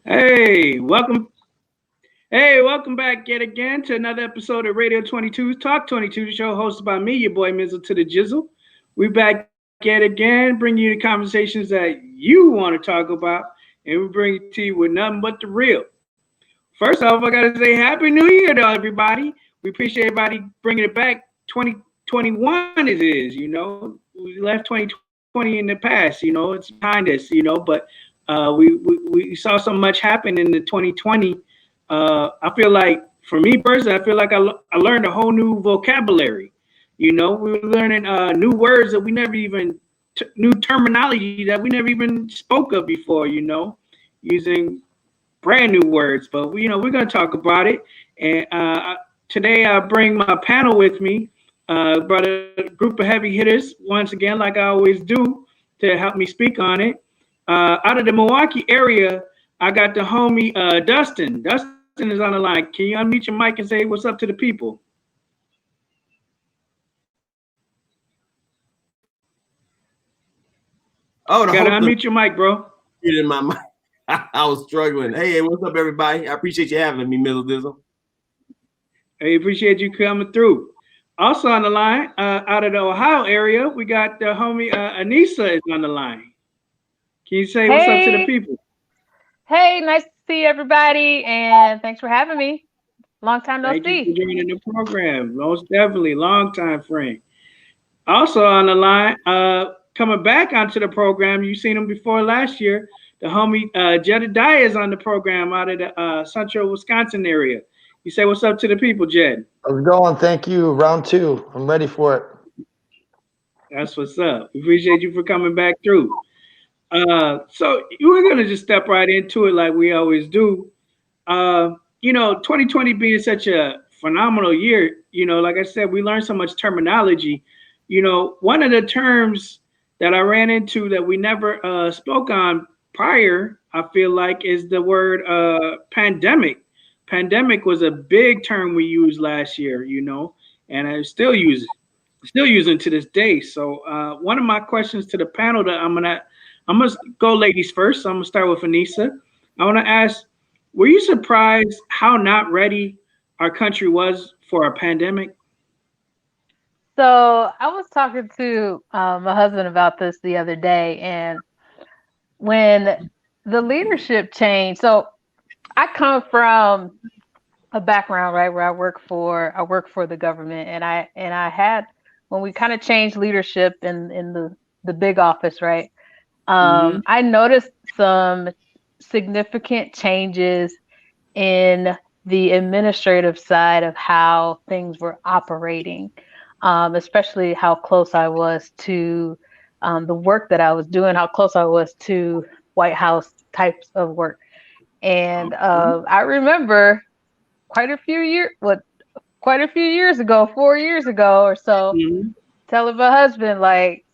Hey, welcome. Hey, welcome back yet again to another episode of Radio 22's Talk 22, the show hosted by me, your boy Mizzle to the Jizzle. We back yet again, bringing you the conversations that you want to talk about, and we bring it to you with nothing but the real. First off, I gotta say Happy New Year to everybody. We appreciate everybody bringing it back. 2021 it is, We left 2020 in the past, it's behind us, but we saw so much happen in the 2020. I feel like, for me personally, I feel like I learned a whole new vocabulary. We were learning new words that we never even, new terminology that we never even spoke of before, using brand new words. But, we're going to talk about it. And today I bring my panel with me. Brought a group of heavy hitters once again, like I always do, to help me speak on it. Out of the Milwaukee area, I got the homie Dustin. Dustin is on the line. Can you unmute your mic and say what's up to the people? Oh, the Got to host of unmute your mic, bro. it in my mind. I was struggling. Hey, what's up, everybody? I appreciate you having me, Middle Dizzle. Hey, appreciate you coming through. Also on the line, out of the Ohio area, we got the homie Anissa is on the line. Can you say what's up to the Hey, people? hey, nice to see everybody, and thanks for having me. Long time no Thank you for see. joining the program. Most definitely, long time friend. Also on the line, coming back onto the program, you've seen him before last year. The homie Jedediah is on the program out of the Central Wisconsin area. You say what's up to the people, Jed? How's it going? Thank you. Round two. I'm ready for it. That's what's up. We appreciate you for coming back through. So we're gonna just step right into it like we always do. 2020 being such a phenomenal year, like I said, we learned so much terminology. One of the terms that I ran into that we never spoke on prior, I feel like, is the word pandemic. Pandemic was a big term we used last year, and I still using to this day. So one of my questions to the panel that I'm gonna go ladies first. So I'm gonna start with Anissa. I want to ask, were you surprised how not ready our country was for a pandemic? So I was talking to my husband about this the other day, and when the leadership changed, so I come from a background, right, where I work for the government, and I had when we kind of changed leadership in the big office, right. Hmm. I noticed some significant changes in the administrative side of how things were operating, especially how close I was to the work that I was doing, how close I was to White House types of work. And I remember quite a few years ago, 4 years ago or so, Hmm. telling my husband, like,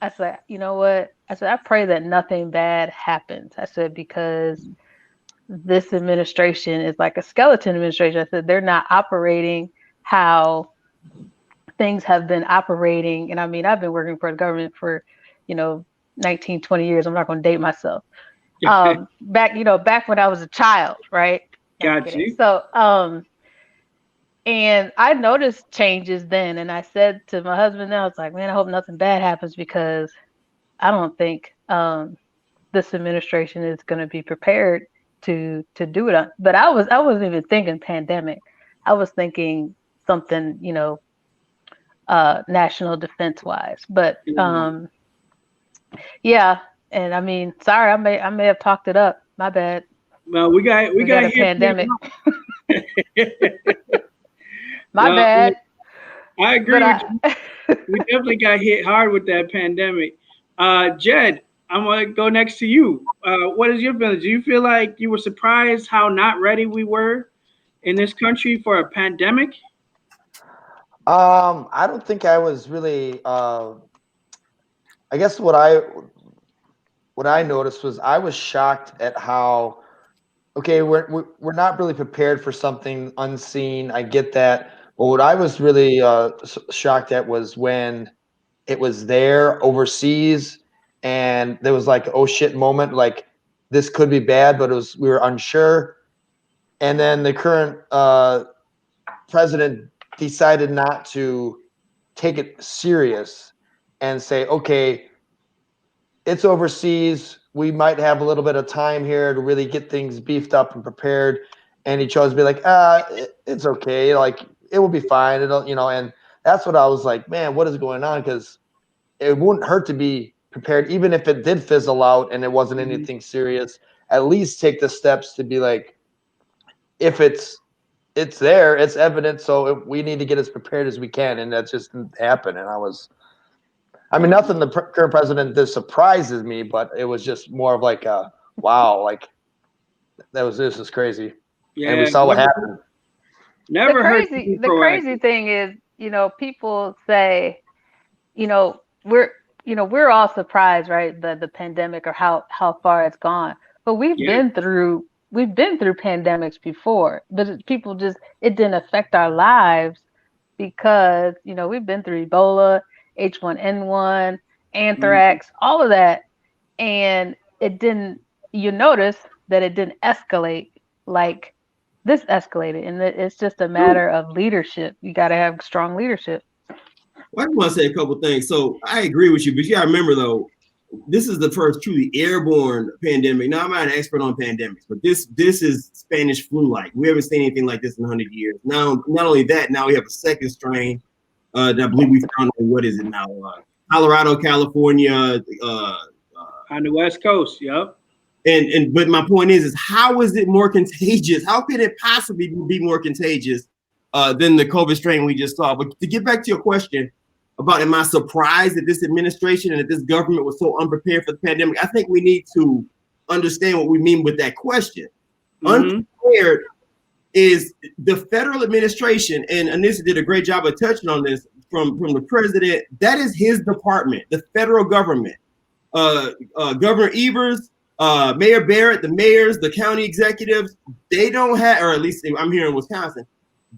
I said, you know what? I said, I pray that nothing bad happens. I said, because this administration is like a skeleton administration. I said, they're not operating how things have been operating. And I mean, I've been working for the government for, you know, 19, 20 years. I'm not going to date myself. Back when I was a child, right? No, I'm Got kidding. you. And I noticed changes then. And I said to my husband, now it's like, man, I hope nothing bad happens because I don't think this administration is going to be prepared to do it. But I wasn't even thinking pandemic. I was thinking something, national defense wise. But Yeah. yeah, and I mean, sorry, I may have talked it up. My bad. Well, we We got got a hit pretty pandemic. hard. My Well, bad. I But agree with you. We definitely got hit hard with that pandemic. Jed, I'm gonna go next to you. What is your feeling? Do you feel like you were surprised how not ready we were in this country for a pandemic? I don't think I was really. I guess what I noticed was I was shocked at how okay we're not really prepared for something unseen. I get that, but what I was really shocked at was when it was there overseas, and there was like oh shit moment like. this could be bad, but we were unsure. And then the current president decided not to take it serious and say, okay, it's overseas. We might have a little bit of time here to really get things beefed up and prepared. And he chose to be like, it's okay. Like, it will be fine. It'll, you know, and that's what I was like, man, what is going on? Because it wouldn't hurt to be prepared, even if it did fizzle out and it wasn't anything serious. At least take the steps to be like, if it's there, it's evident. So we need to get as prepared as we can. And that just didn't happen. And I mean, nothing the current president did surprises me, but it was just more of like a wow, like this is crazy. Yeah, and we saw what happened. Never the crazy thing is, you know, people say, you know, we're all surprised, right? The pandemic or how far it's gone. But we've been through pandemics before, but people just, it didn't affect our lives because, you know, we've been through Ebola, H1N1, anthrax, all of that. And it didn't, you notice that it didn't escalate like this escalated. And it's just a matter of leadership. You got to have strong leadership. Well, I just want to say a couple things. So I agree with you, but you got to remember though, this is the first truly airborne pandemic. Now, I'm not an expert on pandemics, but this is Spanish flu-like. We haven't seen anything like this in 100 years. Now, not only that, now we have a second strain that I believe we found on, what is it now? Colorado, California. On the West Coast, yep. But my point is how is it more contagious? How could it possibly be more contagious than the COVID strain we just saw? But to get back to your question about, am I surprised that this administration and that this government was so unprepared for the pandemic? I think we need to understand what we mean with that question. Unprepared is the federal administration, and Anissa did a great job of touching on this from the president. That is his department, the federal government. Governor Evers, Mayor Barrett, the mayors, the county executives, they don't have, or at least I'm here in Wisconsin,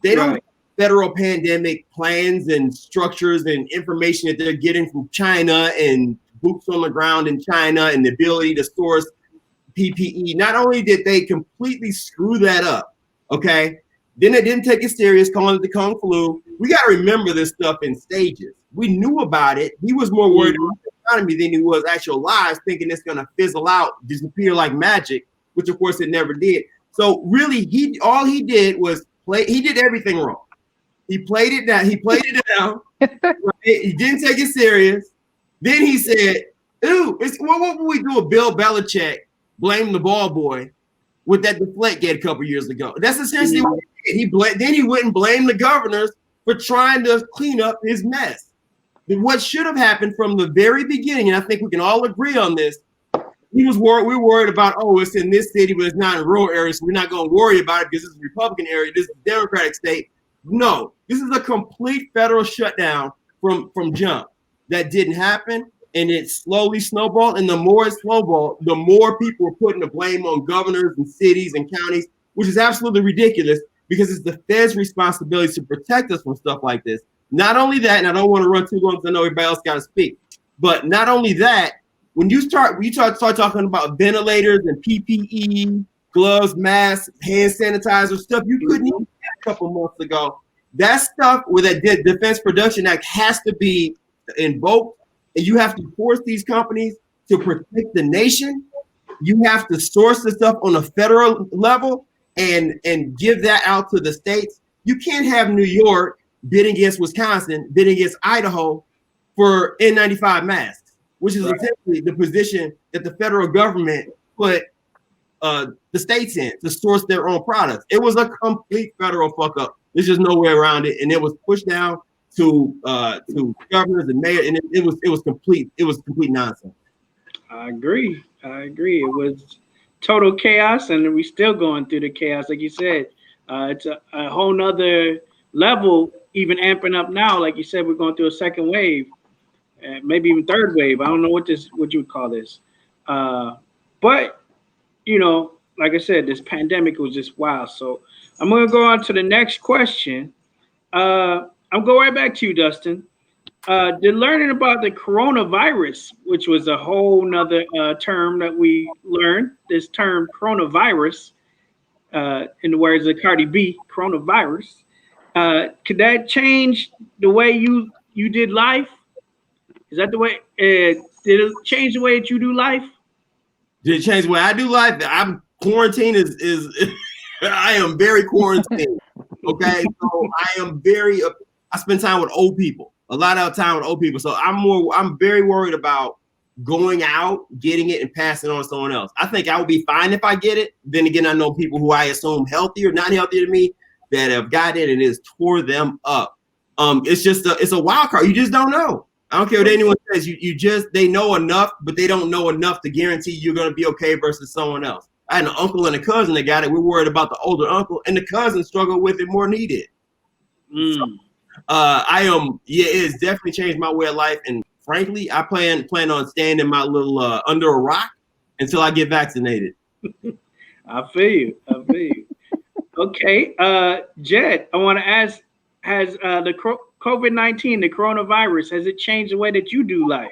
they don't have federal pandemic plans and structures and information that they're getting from China and boots on the ground in China and the ability to source PPE. Not only did they completely screw that up, okay, then they didn't take it serious, calling it the Kung flu. We got to remember this stuff in stages. We knew about it. He was more worried about the economy than he was actual lives, thinking it's going to fizzle out, disappear like magic, which of course it never did. So really, all he did was he did everything wrong. He played it down. He didn't take it serious. Then he said, "Ooh, what would we do if Bill Belichick blamed the ball boy with that Deflategate a couple years ago?" That's essentially what he did. Then he wouldn't blame the governors for trying to clean up his mess. What should have happened from the very beginning, and I think we can all agree on this, we were worried about, oh, it's in this city, but it's not in rural areas, so we're not going to worry about it because it's a Republican area, this is a Democratic state. No, this is a complete federal shutdown from jump. That didn't happen, and it slowly snowballed. And the more it snowballed, the more people were putting the blame on governors and cities and counties, which is absolutely ridiculous because it's the Fed's responsibility to protect us from stuff like this. Not only that, and I don't want to run too long because I know everybody else got to speak, but not only that, when you start talking about ventilators and PPE, gloves, masks, hand sanitizer, stuff you couldn't even get a couple months ago, that stuff with that Defense Production Act has to be invoked, and you have to force these companies to protect the nation. You have to source the stuff on a federal level and give that out to the states. You can't have New York bidding against Wisconsin, bidding against Idaho for N95 masks, which is essentially the position that the federal government put the states in to source their own products. It was a complete federal fuck up. There's just no way around it, and it was pushed down to governors and mayors, and it was complete nonsense. I agree. It was total chaos, and we're still going through the chaos, like you said. It's a whole nother level, even amping up now. Like you said, we're going through a second wave, maybe even third wave. I don't know what you would call this, but you know, like I said, this pandemic was just wild. So I'm going to go on to the next question. I'll go right back to you, Dustin. they're learning about the coronavirus, which was a whole nother term that we learned. This term coronavirus, in the words of Cardi B, coronavirus. Could that change the way you did life? Is that the way? Did it change the way that you do life? Did it change the way I do life? I'm quarantine is I am very quarantined. Okay, so I am very. I spend time with old people. A lot of time with old people. So I'm very worried about going out, getting it, and passing it on to someone else. I think I would be fine if I get it. Then again, I know people who I assume healthier, not healthier than me, that have got it and it's tore them up. It's just it's a wild card. You just don't know. I don't care what anyone says. They know enough, but they don't know enough to guarantee you're going to be okay versus someone else. I had an uncle and a cousin that got it. We're worried about the older uncle, and the cousin struggled with it more than he did. So, it's definitely changed my way of life. And frankly, I plan on staying in my little under a rock until I get vaccinated. I feel you. Okay, Jed, I want to ask: has the COVID-19, the coronavirus, has it changed the way that you do life?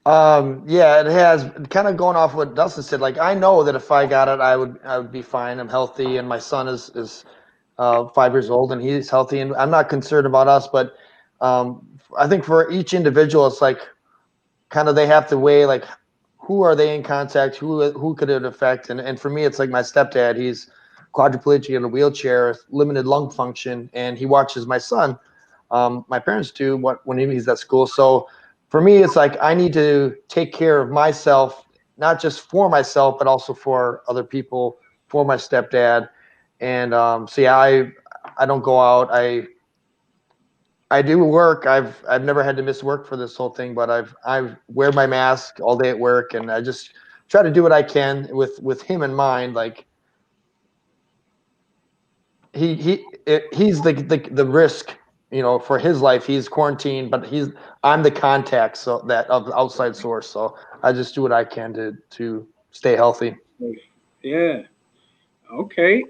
Yeah, it has. Kind of going off what Dustin said. Like, I know that if I got it, I would be fine. I'm healthy, and my son is 5 years old, and he's healthy, and I'm not concerned about us. But I think for each individual, it's like kind of they have to weigh like who are they in contact, who could it affect, and for me, it's like my stepdad. He's quadriplegic in a wheelchair, limited lung function, and he watches my son. My parents do when he's at school. So for me, it's like I need to take care of myself, not just for myself, but also for other people, for my stepdad. And so yeah, I don't go out. I do work. I've never had to miss work for this whole thing, but I wear my mask all day at work, and I just try to do what I can with him in mind. Like he's the risk, for his life. He's quarantined, but I'm the contact, so that of the outside source. So I just do what I can to stay healthy. Yeah. Okay.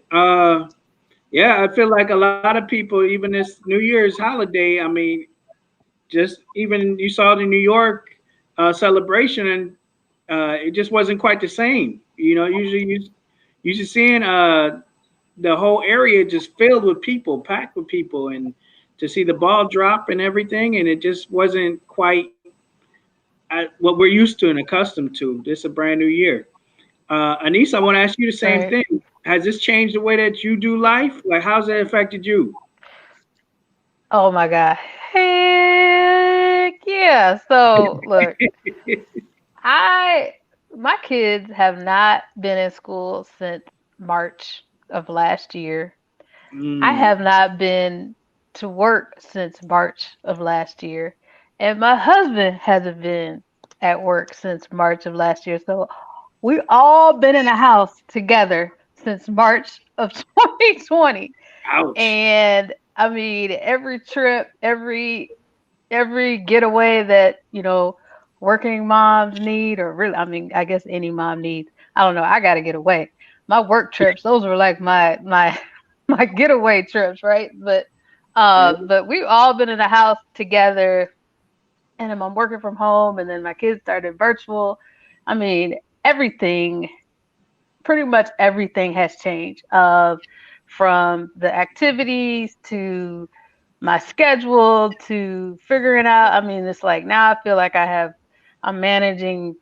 Yeah, I feel like a lot of people, even this New Year's holiday, I mean, just even you saw the New York celebration, and it just wasn't quite the same. Usually you seeing the whole area just filled with people, packed with people, and to see the ball drop and everything, and it just wasn't quite what we're used to and accustomed to. This is a brand new year. Anissa, I want to ask you the same thing. Has this changed the way that you do life? Like, how's that affected you? Oh my God. Heck yeah. So look, my kids have not been in school since March of last year. I have not been to work since March of last year. And my husband hasn't been at work since March of last year. So we've all been in a house together since March of 2020. Ouch. And I mean, every trip, every getaway that, working moms need, or really, I mean, I guess any mom needs. I don't know. I got to get away. My work trips, those were like my getaway trips, right? But we've all been in the house together, and I'm working from home, and then my kids started virtual. I mean, pretty much everything has changed. From the activities to my schedule to figuring out. I mean, it's like now I feel like I'm managing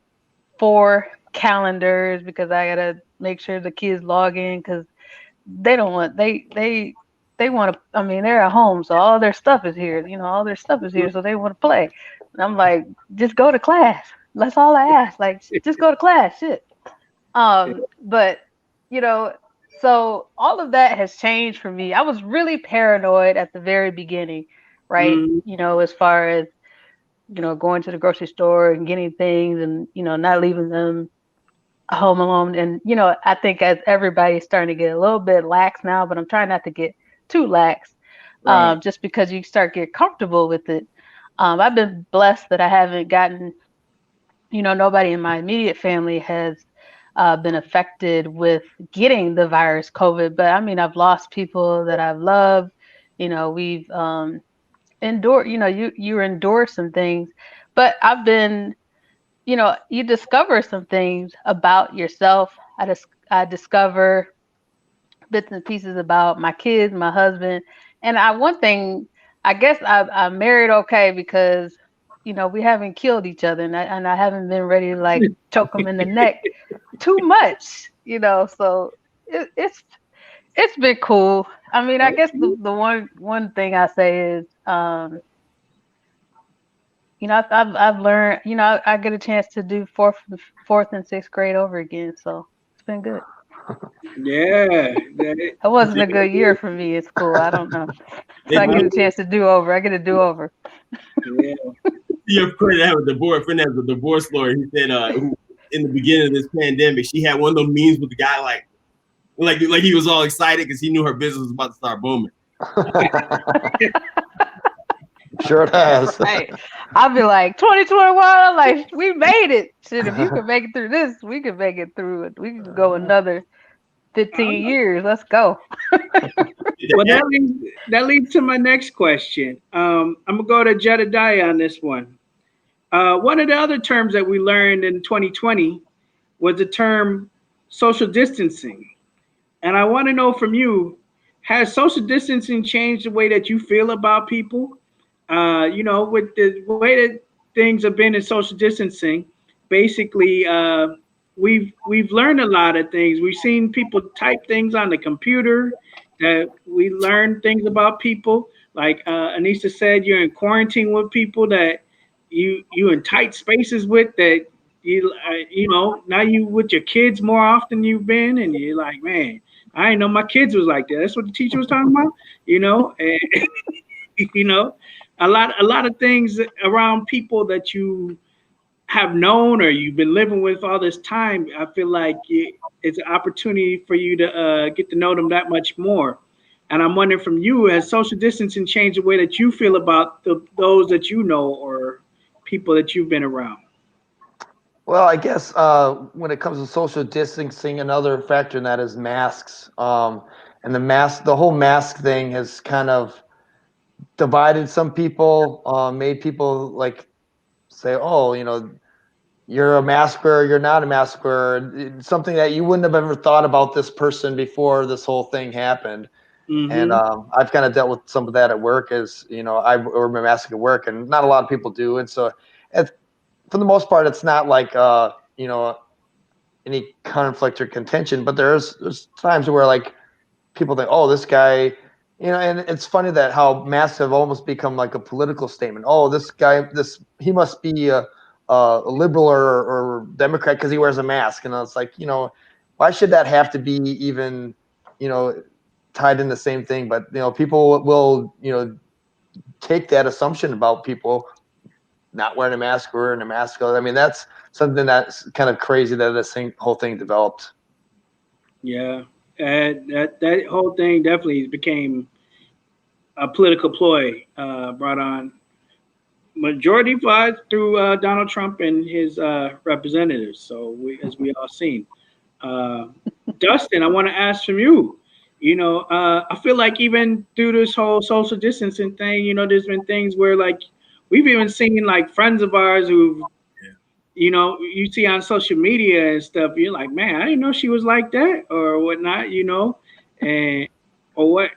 4 calendars because I gotta make sure the kids log in because they don't want they want to. I mean, they're at home, so all their stuff is here. All their stuff is here, so they want to play. And I'm like, just go to class. That's all I ask. Like, just go to class. Shit. But so all of that has changed for me. I was really paranoid at the very beginning, right? As far as going to the grocery store and getting things, and not leaving them home alone. And I think as everybody's starting to get a little bit lax now, but I'm trying not to get too lax, Right. just because you start get comfortable with it. I've been blessed that I haven't gotten, nobody in my immediate family has been affected with getting the virus COVID. But I mean, I've lost people that I've loved. We've endure, you endure some things, but I've been, you discover some things about yourself. I discover bits and pieces about my kids, my husband, and one thing, I guess I married okay because, we haven't killed each other, and I haven't been ready to like choke them in the neck too much, so it's been cool. I mean, I guess the one thing I say is, I've learned, I get a chance to do fourth and sixth grade over again, so it's been good. Yeah. It wasn't a good year for me at school. I don't know. So I get a chance to do over. I get a do over. Yeah. Your friend that was a divorce lawyer. He said, who, in the beginning of this pandemic, she had one of those memes with the guy like he was all excited because he knew her business was about to start booming. Sure it has. Right. I'll be like 2021. I'm like, we made it. Shit, if you can make it through this, we can make it through it. We can go another 15 years. Let's go. Well, that leads to my next question. I'm gonna go to Jedediah on this one. One of the other terms that we learned in 2020 was the term social distancing. And I want to know from you, has social distancing changed the way that you feel about people? With the way that things have been in social distancing, basically, we've learned a lot of things. We've seen people type things on the computer that we learn things about people. Like Anissa said, you're in quarantine with people that you in tight spaces with that now you with your kids more often you've been, and you're like, man, I didn't know my kids was like that. That's what the teacher was talking about, and a lot of things around people that you have known or you've been living with all this time. I feel like it's an opportunity for you to get to know them that much more. And I'm wondering from you, has social distancing changed the way that you feel about those that you know or people that you've been around? Well, I guess when it comes to social distancing, another factor in that is masks. And the whole mask thing has kind of divided some people, made people like say, oh, you're a mask wearer, you're not a mask wearer. It's something that you wouldn't have ever thought about this person before this whole thing happened. Mm-hmm. And I've kind of dealt with some of that at work. I wear my mask at work, and not a lot of people do. And so, for the most part, it's not like any conflict or contention. But there's times where like people think, oh, this guy, and it's funny that how masks have almost become like a political statement. Oh, this guy, he must be a liberal or Democrat because he wears a mask. And it's like, why should that have to be even, tied in the same thing? But people will take that assumption about people not wearing a mask or wearing a mask. I mean, that's something that's kind of crazy that this whole thing developed. Yeah, that whole thing definitely became a political ploy brought on majority vibes through Donald Trump and his representatives. So as we all seen. Dustin, I want to ask from you. I feel like even through this whole social distancing thing, there's been things where like we've even seen like friends of ours who, you see on social media and stuff. You're like, man, I didn't know she was like that or whatnot, and or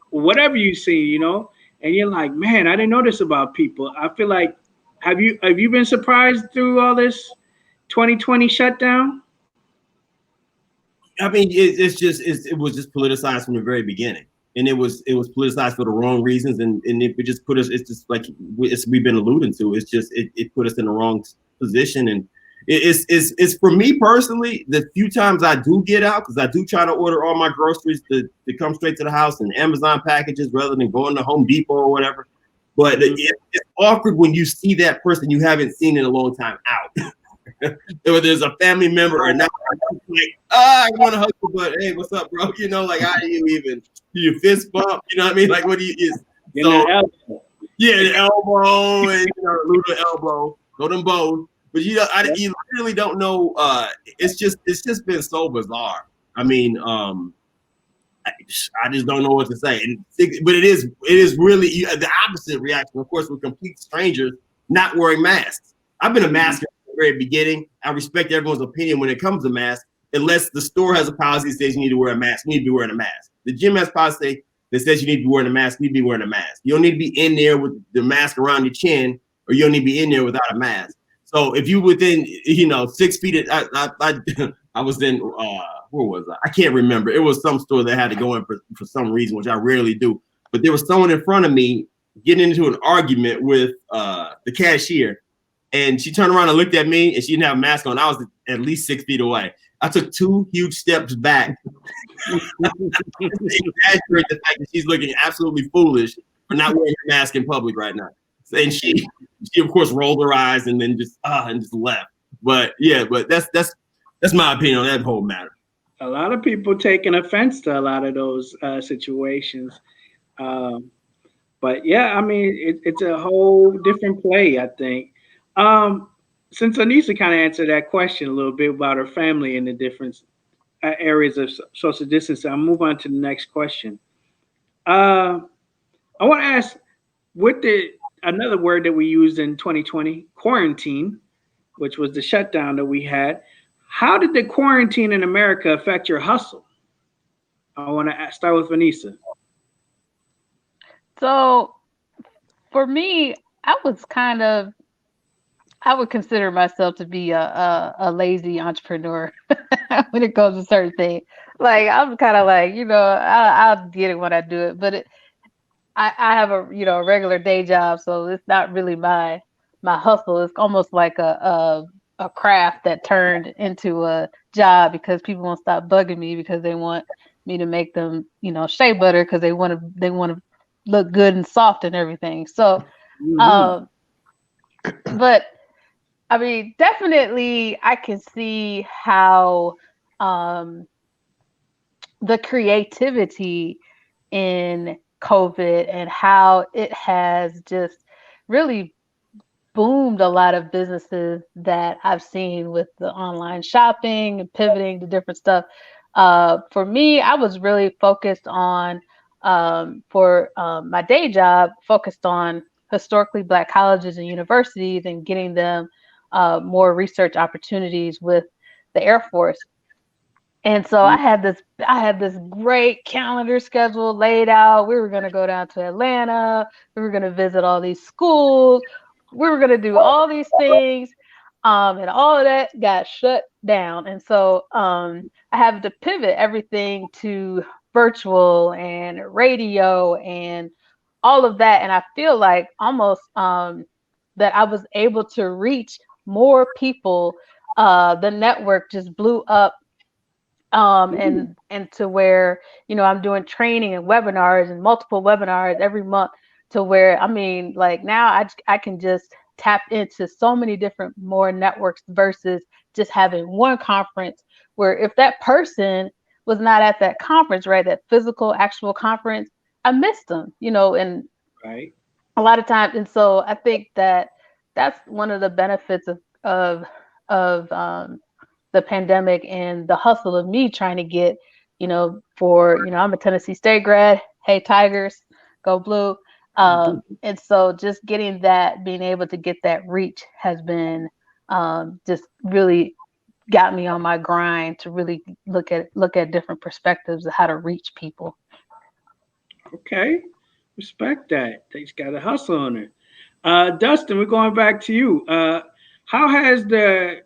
whatever you see, and you're like, man, I didn't know this about people. I feel like, have you been surprised through all this 2020 shutdown? I mean, it was just politicized from the very beginning, and it was politicized for the wrong reasons, and it just put us. It's just like we've been alluding to. It's just it put us in the wrong position, and it's for me personally. The few times I do get out, because I do try to order all my groceries to come straight to the house and Amazon packages rather than going to Home Depot or whatever. But it's awkward when you see that person you haven't seen in a long time out. Or there's a family member or not, like, I want to hug you, but hey, what's up, bro? How do you even do you fist bump? You know what I mean? Like, what do you so, the elbow and little elbow, go them both. But you literally don't know. It's just been so bizarre. I mean, I just don't know what to say. But it is really the opposite reaction. Of course, with complete strangers not wearing masks. I've been a masker from the very beginning. I respect everyone's opinion when it comes to masks, unless the store has a policy that says you need to wear a mask. You need to be wearing a mask. The gym has policy that says you need to be wearing a mask. You need to be wearing a mask. You don't need to be in there with the mask around your chin, or you don't need to be in there without a mask. So if you within 6 feet, I was in where was I? I can't remember. It was some store that had to go in for some reason, which I rarely do. But there was someone in front of me getting into an argument with the cashier, and she turned around and looked at me, and she didn't have a mask on. I was at least 6 feet away. I took 2 huge steps back. Exaggerate the fact that she's looking absolutely foolish for not wearing a mask in public right now. And she of course rolled her eyes and then just left. But yeah, but that's my opinion on that whole matter. A lot of people taking offense to a lot of those situations. But yeah, I mean, it's a whole different play, I think. Since Anissa kind of answered that question a little bit about her family and the different areas of social distancing, I'll move on to the next question. I want to ask, with another word that we used in 2020, quarantine, which was the shutdown that we had. How did the quarantine in America affect your hustle? I want to start with Vanessa. So for me, I would consider myself to be a lazy entrepreneur when it comes to certain things. Like I'm kind of like, I'll get it when I do it, but I have a regular day job, so it's not really my hustle. It's almost like a craft that turned into a job because people won't stop bugging me because they want me to make them, shea butter because they want to look good and soft and everything. So, but I mean, definitely I can see how the creativity in COVID and how it has just really boomed a lot of businesses that I've seen with the online shopping and pivoting to different stuff. For me, I was really focused on, for my day job, focused on historically Black colleges and universities and getting them more research opportunities with the Air Force. And so I had this great calendar schedule laid out. We were going to go down to Atlanta. We were going to visit all these schools. We were going to do all these things. And all of that got shut down. And so I had to pivot everything to virtual and radio and all of that. And I feel like almost that I was able to reach more people. The network just blew up. And to where, I'm doing training and webinars and multiple webinars every month to where, I mean, like now I can just tap into so many different more networks versus just having one conference where if that person was not at that conference, right, that physical actual conference, I missed them, and right. A lot of times. And so I think that that's one of the benefits of the pandemic and the hustle of me trying to get, I'm a Tennessee State grad. Hey, Tigers, go blue. And so just being able to get that reach has been just really got me on my grind to really look at different perspectives of how to reach people. Okay. Respect that. They just got a hustle on it. Dustin, we're going back to you. How has the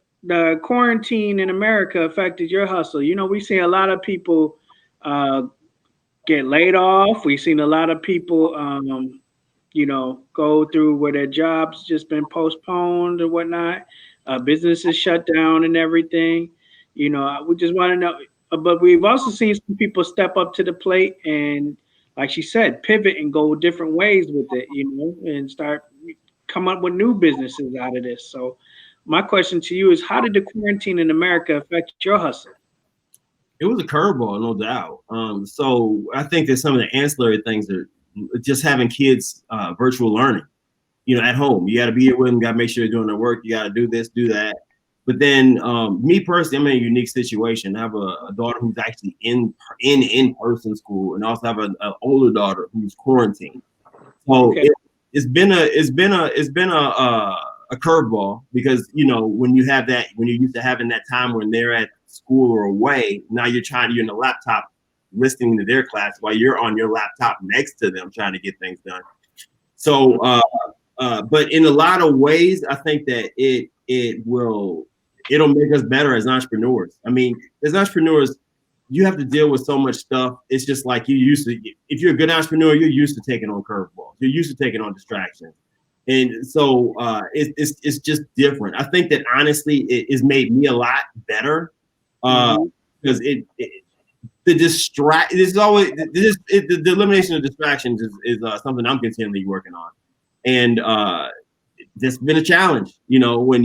quarantine in America affected your hustle? We see a lot of people get laid off. We've seen a lot of people, go through where their jobs just been postponed or whatnot. Businesses shut down and everything. We just want to know. But we've also seen some people step up to the plate and, like she said, pivot and go different ways with it, and start come up with new businesses out of this. So my question to you is, how did the quarantine in America affect your hustle? It was a curveball, no doubt. So I think that some of the ancillary things are just having kids virtual learning, at home. You got to be here with them, got to make sure they're doing their work. You got to do this, do that. But then me personally, I'm in a unique situation. I have a daughter who's actually in person school, and also have an older daughter who's quarantined. So Okay. it's been a curveball, because when you have that, when you're used to having that time when they're at school or away, now you're in the laptop listening to their class while you're on your laptop next to them trying to get things done. So but in a lot of ways, I think that it'll make us better as entrepreneurs. I mean, as entrepreneurs, you have to deal with so much stuff. It's just like if you're a good entrepreneur, you're used to taking on curveballs. You're used to taking on distractions. And so it's just different. I think that honestly, it's made me a lot better because the elimination of distractions is something I'm continually working on. And that's been a challenge, when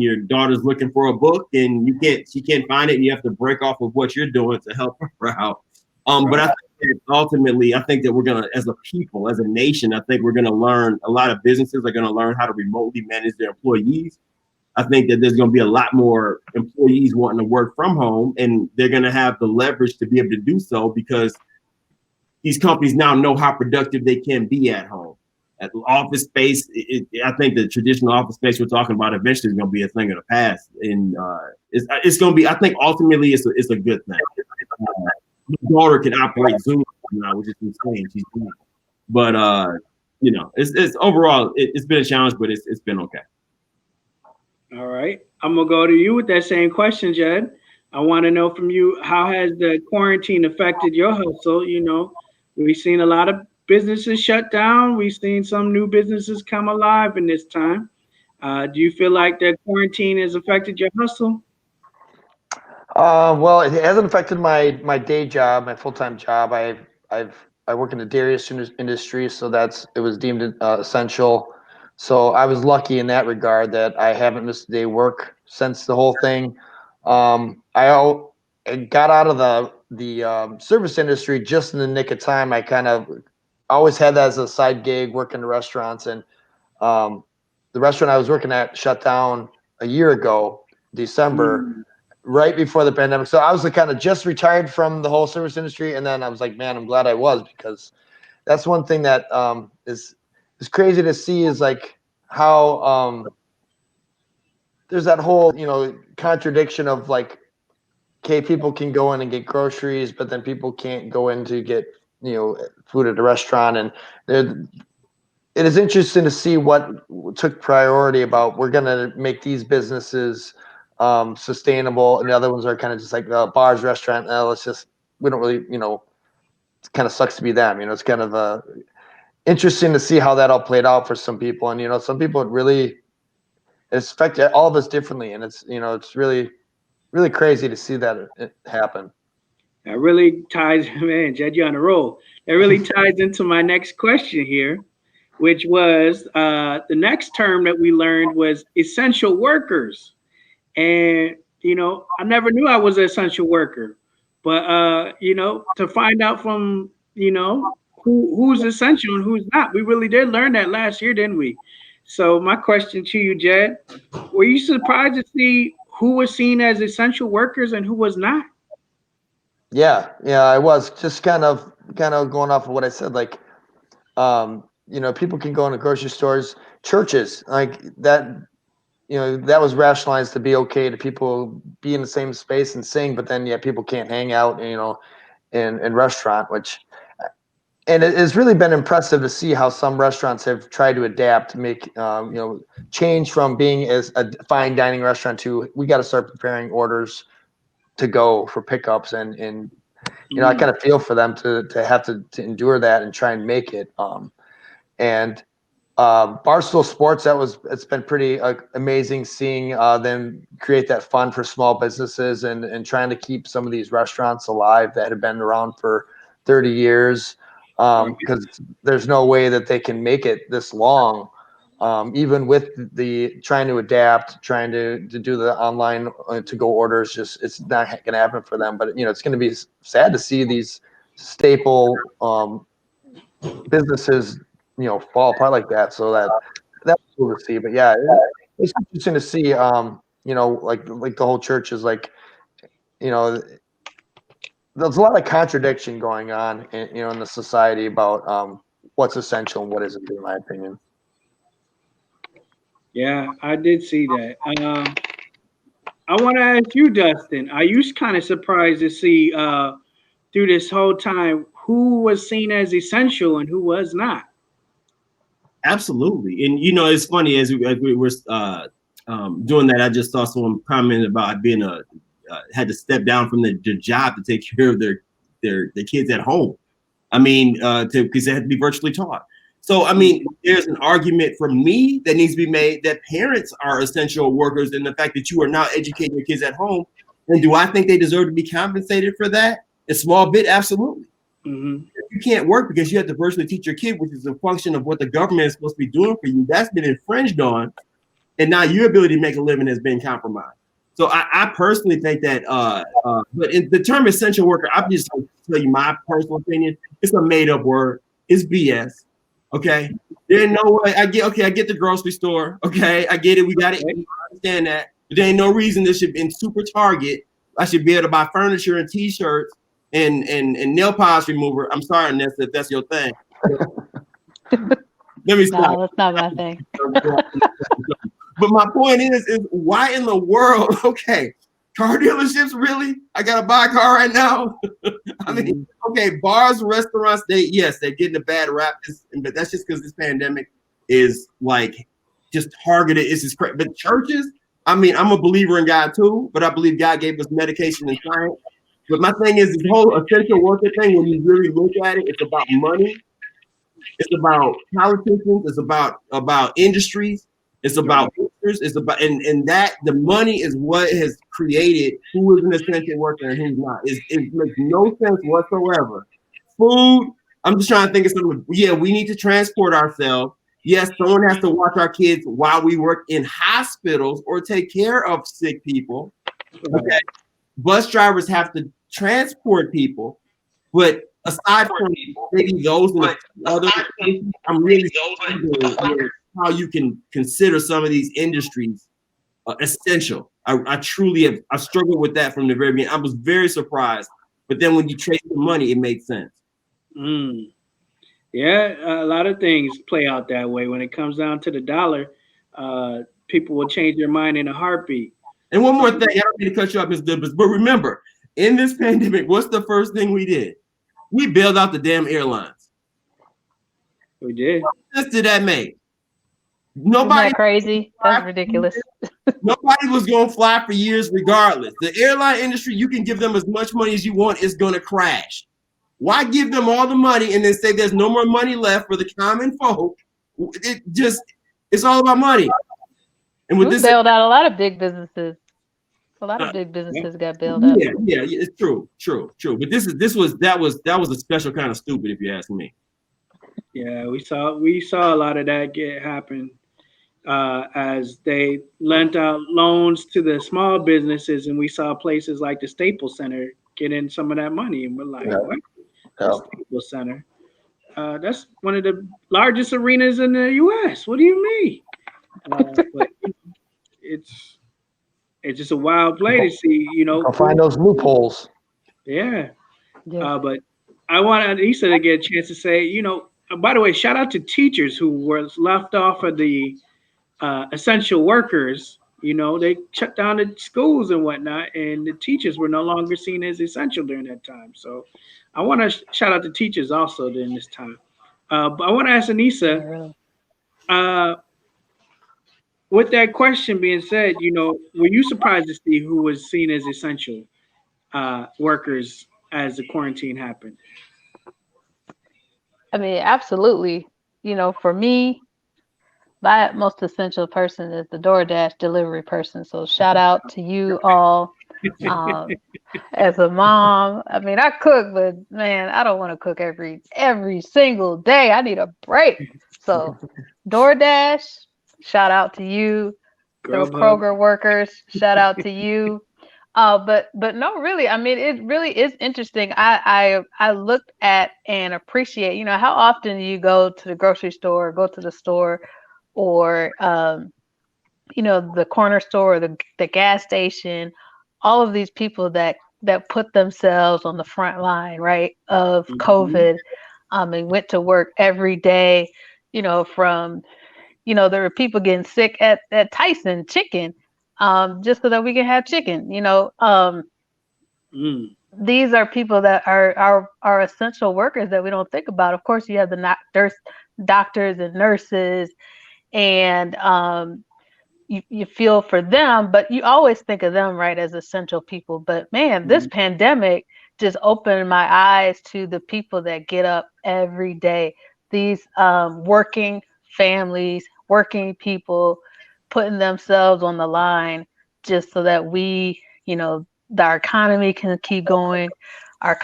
your daughter's looking for a book and she can't find it, and you have to break off of what you're doing to help her out. But I think that ultimately, I think that we're gonna, as a people, as a nation, I think we're gonna learn. A lot of businesses are gonna learn how to remotely manage their employees. I think that there's gonna be a lot more employees wanting to work from home, and they're gonna have the leverage to be able to do so because these companies now know how productive they can be at home. At office space, I think the traditional office space we're talking about eventually is going to be a thing of the past, and it's going to be. I think ultimately it's a good thing. My daughter can operate Zoom now, which is insane. She's doing it. But it's overall it's been a challenge, but it's been okay. All right, I'm gonna go to you with that same question, Jed. I want to know from you, how has the quarantine affected your hustle? We've seen a lot of businesses shut down. We've seen some new businesses come alive in this time. Do you feel like the quarantine has affected your hustle? Well, it hasn't affected my day job, my full-time job. I work in the dairy industry, so it was deemed essential. So I was lucky in that regard that I haven't missed a day work since the whole thing. I got out of the service industry just in the nick of time. I kind of always had that as a side gig, working in restaurants, and the restaurant I was working at shut down a year ago, December, right before the pandemic. So I was kind of just retired from the whole service industry, and then I was like, man, I'm glad I was, because that's one thing that is crazy to see, is like how there's that whole contradiction of like, okay, people can go in and get groceries, but then people can't go in to get food at a restaurant. And it is interesting to see what took priority about, we're going to make these businesses sustainable, and the other ones are kind of just like bars, restaurant. We don't really, it kind of sucks to be them. It's kind of interesting to see how that all played out for some people. And some people it's affected all of us differently, and it's really, really crazy to see that it happen. That really ties, man, Jed, you're on a roll. That really ties into my next question here, which was the next term that we learned was essential workers. And, I never knew I was an essential worker. But, to find out from, who's essential and who's not, we really did learn that last year, didn't we? So my question to you, Jed, were you surprised to see who was seen as essential workers and who was not? Yeah, I was just kind of going off of what I said. Like, people can go into grocery stores, churches, like that. That was rationalized to be okay to people be in the same space and sing, but then people can't hang out, in restaurant, and it has really been impressive to see how some restaurants have tried to adapt, make change from being as a fine dining restaurant to, we got to start preparing orders to go for pickups, and I kind of feel for them to have to endure that and try and make it. And Barstool Sports, it's been pretty amazing seeing them create that fund for small businesses and trying to keep some of these restaurants alive that have been around for 30 years, because there's no way that they can make it this long, even with the trying to adapt, trying to do the online to go orders. Just, it's not going to happen for them. But it's going to be sad to see these staple businesses fall apart like that. So that's cool to see. But yeah, it's interesting to see like the whole church is like, there's a lot of contradiction going on in the society about what's essential and what isn't, in my opinion. Yeah, I did see that. I want to ask you, Dustin, are you kind of surprised to see through this whole time who was seen as essential and who was not? Absolutely. And it's funny as we were doing that, I just saw someone comment about being had to step down from their job to take care of their kids at home. I mean, because they had to be virtually taught. So, I mean, there's an argument for me that needs to be made that parents are essential workers in the fact that you are now educating your kids at home. And do I think they deserve to be compensated for that? A small bit, absolutely. Mm-hmm. If you can't work because you have to virtually teach your kid, which is a function of what the government is supposed to be doing for you, that's been infringed on. And now your ability to make a living has been compromised. So I personally think that, but in the term essential worker, I'm just going to tell you my personal opinion. It's a made up word. It's BS. Okay. There ain't no way. I get the grocery store. Okay. I get it. We got it. I understand that. But there ain't no reason this should be in Super Target. I should be able to buy furniture and t-shirts and nail polish remover. I'm sorry, Nessa, if that's your thing. Let me stop. No, that's not my thing. But my point is why in the world? Okay, car dealerships, really? I gotta buy a car right now. I mean, okay, bars, restaurants, they're getting a bad rap, but that's just because this pandemic is like just targeted. It's just crazy. But churches, I mean, I'm a believer in God too, but I believe God gave us medication and science. But my thing is this whole essential worker thing. When you really look at it, it's about money. It's about politicians. It's about industries. It's about workers. It's about and that the money is what has created who is an essential worker and who's not. It makes no sense whatsoever. Food. I'm just trying to think of something. Yeah, we need to transport ourselves. Yes, someone has to watch our kids while we work in hospitals or take care of sick people. Okay. Bus drivers have to transport people, but aside from maybe those and other, I'm really wondering how you can consider some of these industries essential. I truly have. I struggled with that from the very beginning. I was very surprised, but then when you trace the money, it makes sense. Yeah, a lot of things play out that way. When it comes down to the dollar, people will change their mind in a heartbeat. And one more thing, I don't need to cut you off, Ms. Dibbs, but remember, in this pandemic, what's the first thing we did? We bailed out the damn airlines. We did. What sense did that make? Isn't that crazy? That's ridiculous. Nobody was going to fly for years regardless. The airline industry, you can give them as much money as you want, it's going to crash. Why give them all the money and then say there's no more money left for the common folk? It's all about money. And with this, bailed out a lot of big businesses. A lot of big businesses got bailed out. Yeah, it's true. But that was a special kind of stupid, if you ask me. Yeah, we saw a lot of that happen as they lent out loans to the small businesses, and we saw places like the Staples Center get in some of that money, and we're like, what? The Staples Center? That's one of the largest arenas in the U.S. What do you mean? But it's just a wild play to see, I'll find those loopholes. Yeah. But I want Anissa to get a chance to say, by the way, shout out to teachers who were left off of the essential workers. They shut down the schools and whatnot, and the teachers were no longer seen as essential during that time. So I want to shout out to teachers also during this time. But I want to ask Anissa, with that question being said, were you surprised to see who was seen as essential workers as the quarantine happened? I mean, absolutely. For me, my most essential person is the DoorDash delivery person. So shout out to you all. As a mom, I mean, I cook, but man, I don't want to cook every single day. I need a break. So DoorDash, shout out to you. Those Kroger workers, shout out to you. But no, really, I mean, it really is interesting. I looked at and appreciate, how often do you go to the grocery store, go to the store, or the corner store, the gas station, all of these people that put themselves on the front line, right, of COVID, and went to work every day, from, there were people getting sick at Tyson Chicken, just so that we can have chicken, These are people that are essential workers that we don't think about. Of course, you have the doctors and nurses, and you feel for them, but you always think of them, right, as essential people. But man, this pandemic just opened my eyes to the people that get up every day. These working families, working people, putting themselves on the line just so that we, our economy can keep going, our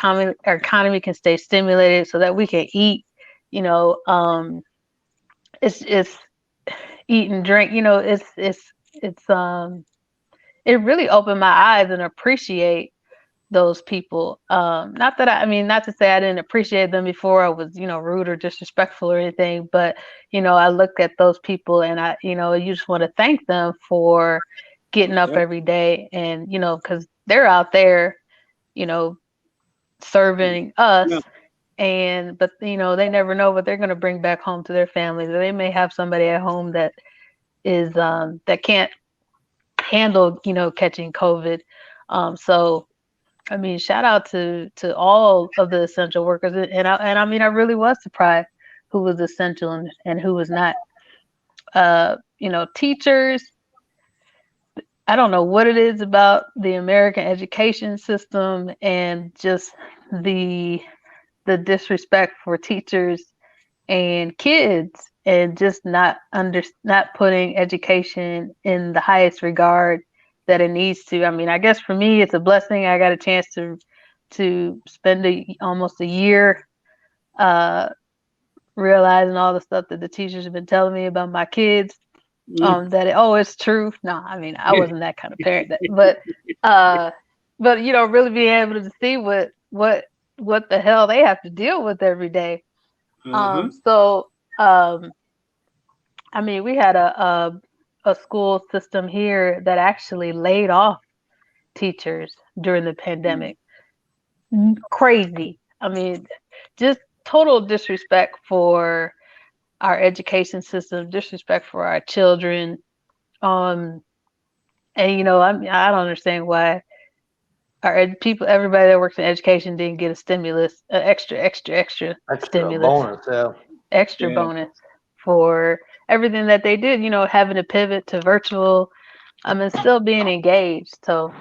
economy can stay stimulated so that we can eat, it's eat and drink, it really opened my eyes and appreciate those people. Not to say I didn't appreciate them before I was, rude or disrespectful or anything, but, I looked at those people and you just want to thank them for getting up every day and, because they're out there, serving us. But they never know what they're going to bring back home to their families. Or they may have somebody at home that is that can't handle catching COVID. So I mean, shout out to all of the essential workers, and I really was surprised who was essential and who was not. Teachers. I don't know what it is about the American education system and just the disrespect for teachers and kids, and just not putting education in the highest regard that it needs to. I mean, I guess for me, it's a blessing. I got a chance to spend almost a year realizing all the stuff that the teachers have been telling me about my kids. That it's true. No, I mean, I wasn't that kind of parent, but really being able to see what the hell they have to deal with every day. I mean, we had a school system here that actually laid off teachers during the pandemic. Crazy. I mean, just total disrespect for our education system, disrespect for our children. And I don't understand why everybody that works in education didn't get a stimulus, extra stimulus, bonus for everything that they did, having to pivot to virtual, still being engaged. So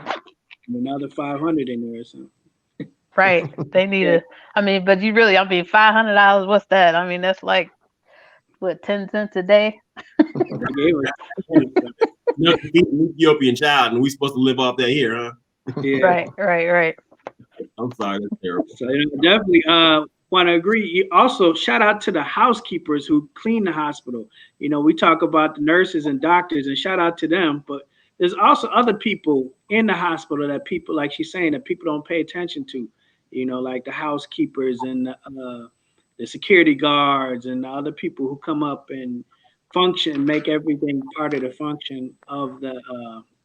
another 500 in there or something. Right. They need but you really, $500, what's that? I mean, that's like, what, 10 cents a day? Ethiopian child, and we supposed to live off that here, huh? Yeah. Right. I'm sorry, that's terrible. So definitely want to agree. Also, shout out to the housekeepers who clean the hospital. We talk about the nurses and doctors, and shout out to them, but there's also other people in the hospital that people, like she's saying, that people don't pay attention to, like the housekeepers and the security guards and the other people who come up and function, make everything part of the function of the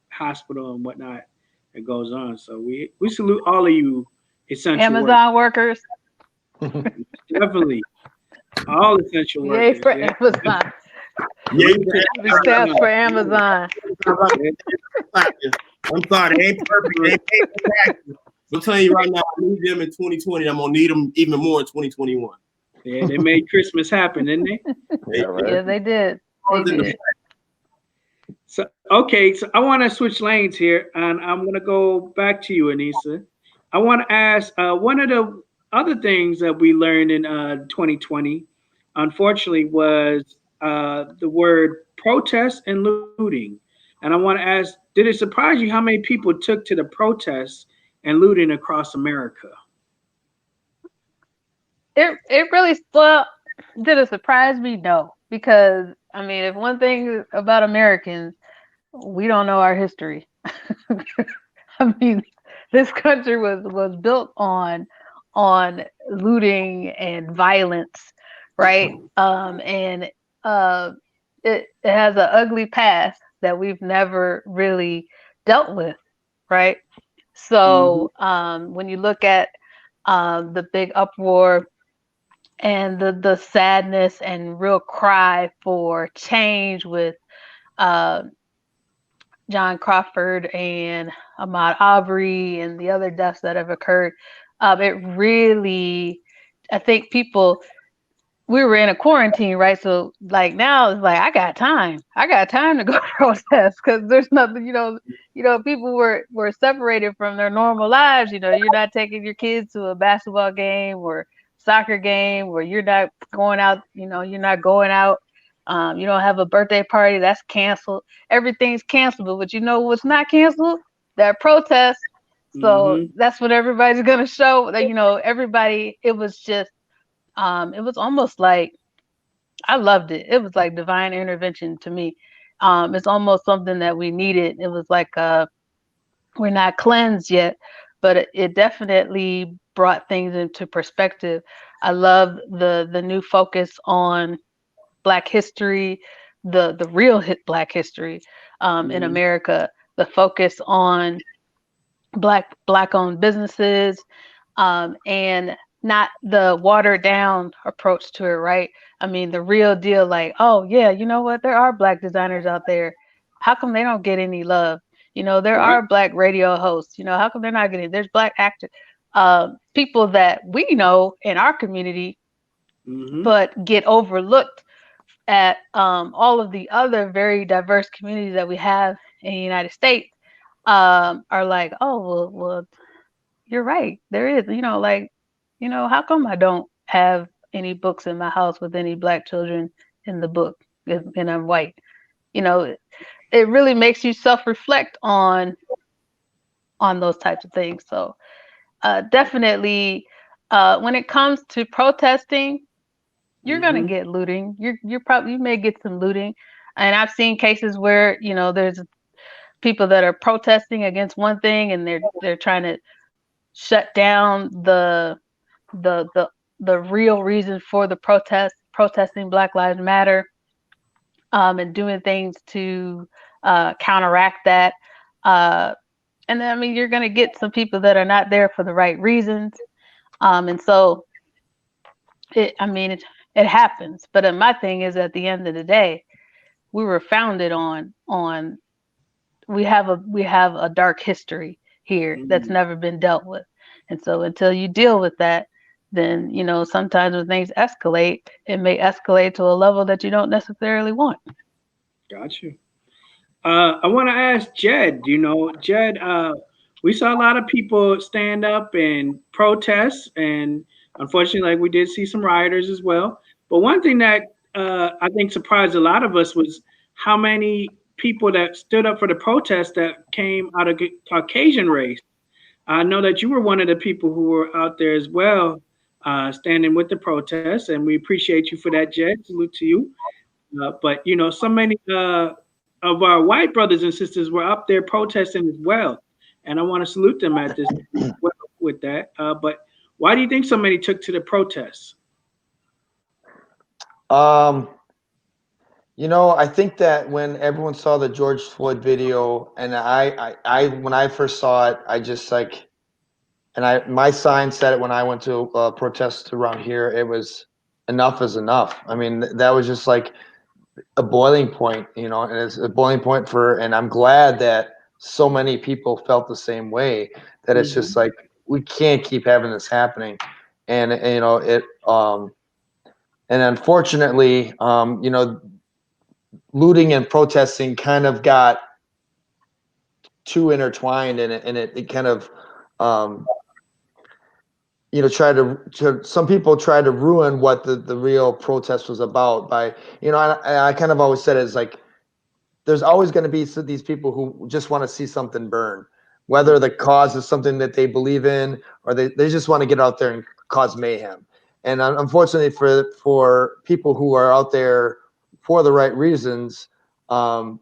hospital and whatnot that goes on. So we salute all of you essential Amazon workers. Definitely. All essential workers. Yay for Amazon. It stands for Amazon. I'm sorry, they ain't perfect. They ain't perfect. I'm telling you right now, I need them in 2020. I'm gonna need them even more in 2021. Yeah, they made Christmas happen, didn't they? Yeah, they did. So I want to switch lanes here, and I'm going to go back to you, Anissa. I want to ask one of the other things that we learned in 2020, unfortunately, was the word protest and looting. And I want to ask, did it surprise you how many people took to the protests and looting across America? It really, did it surprise me? No, because if one thing about Americans, we don't know our history. This country was built on looting and violence, right? And it has an ugly past that we've never really dealt with, right? So when you look at the big uproar and the sadness and real cry for change with John Crawford and Ahmaud Arbery and the other deaths that have occurred, it really, I think we were in a quarantine, right? So like now it's like I got time to go protest because there's nothing, people were separated from their normal lives. You're not taking your kids to a basketball game or soccer game, or you're not going out, you're not going out. You don't have a birthday party, that's canceled. Everything's canceled, but you know what's not canceled? That protest. So that's what everybody's gonna show. That everybody. It was just, it was almost like I loved it. It was like divine intervention to me. It's almost something that we needed. It was like we're not cleansed yet, but it definitely brought things into perspective. I love the new focus on Black history, the real Black history in America, the focus on Black owned businesses, and not the watered down approach to it, right? I mean, the real deal, like, oh yeah, you know what? There are Black designers out there. How come they don't get any love? There are Black radio hosts. How come they're not getting? There's Black actors, people that we know in our community, but get overlooked at all of the other very diverse communities that we have in the United States, are like, oh, well, you're right. There is, how come I don't have any books in my house with any Black children in the book and I'm white? It really makes you self-reflect on those types of things. So definitely, when it comes to protesting, you're gonna get looting. You may get some looting, and I've seen cases where there's people that are protesting against one thing, and they're trying to shut down the real reason for the protesting Black Lives Matter, and doing things to counteract that. And then, I mean, you're gonna get some people that are not there for the right reasons, and so it happens. But my thing is, at the end of the day, we were founded on we have a dark history here that's never been dealt with. And so until you deal with that, then sometimes when things escalate, it may escalate to a level that you don't necessarily want. Got you. I want to ask Jed, Jed, we saw a lot of people stand up and protest, and unfortunately, like, we did see some rioters as well. But one thing that I think surprised a lot of us was how many people that stood up for the protest that came out of Caucasian race. I know that you were one of the people who were out there as well, standing with the protests, and we appreciate you for that, Jed. Salute to you. But so many of our white brothers and sisters were up there protesting as well, and I want to salute them at this with that. But why do you think so many took to the protests? I think that when everyone saw the George Floyd video, and I when I first saw it, I just my sign said it when I went to a protest around here. It was enough is enough. I mean, that was just like a boiling point, and it's a boiling point and I'm glad that so many people felt the same way, that it's just like, we can't keep having this happening. And unfortunately, looting and protesting kind of got too intertwined, and it kind of, some people try to ruin what the real protest was about by, I kind of always said it's like, there's always going to be these people who just want to see something burn, whether the cause is something that they believe in, or they just want to get out there and cause mayhem. And unfortunately for people who are out there for the right reasons, the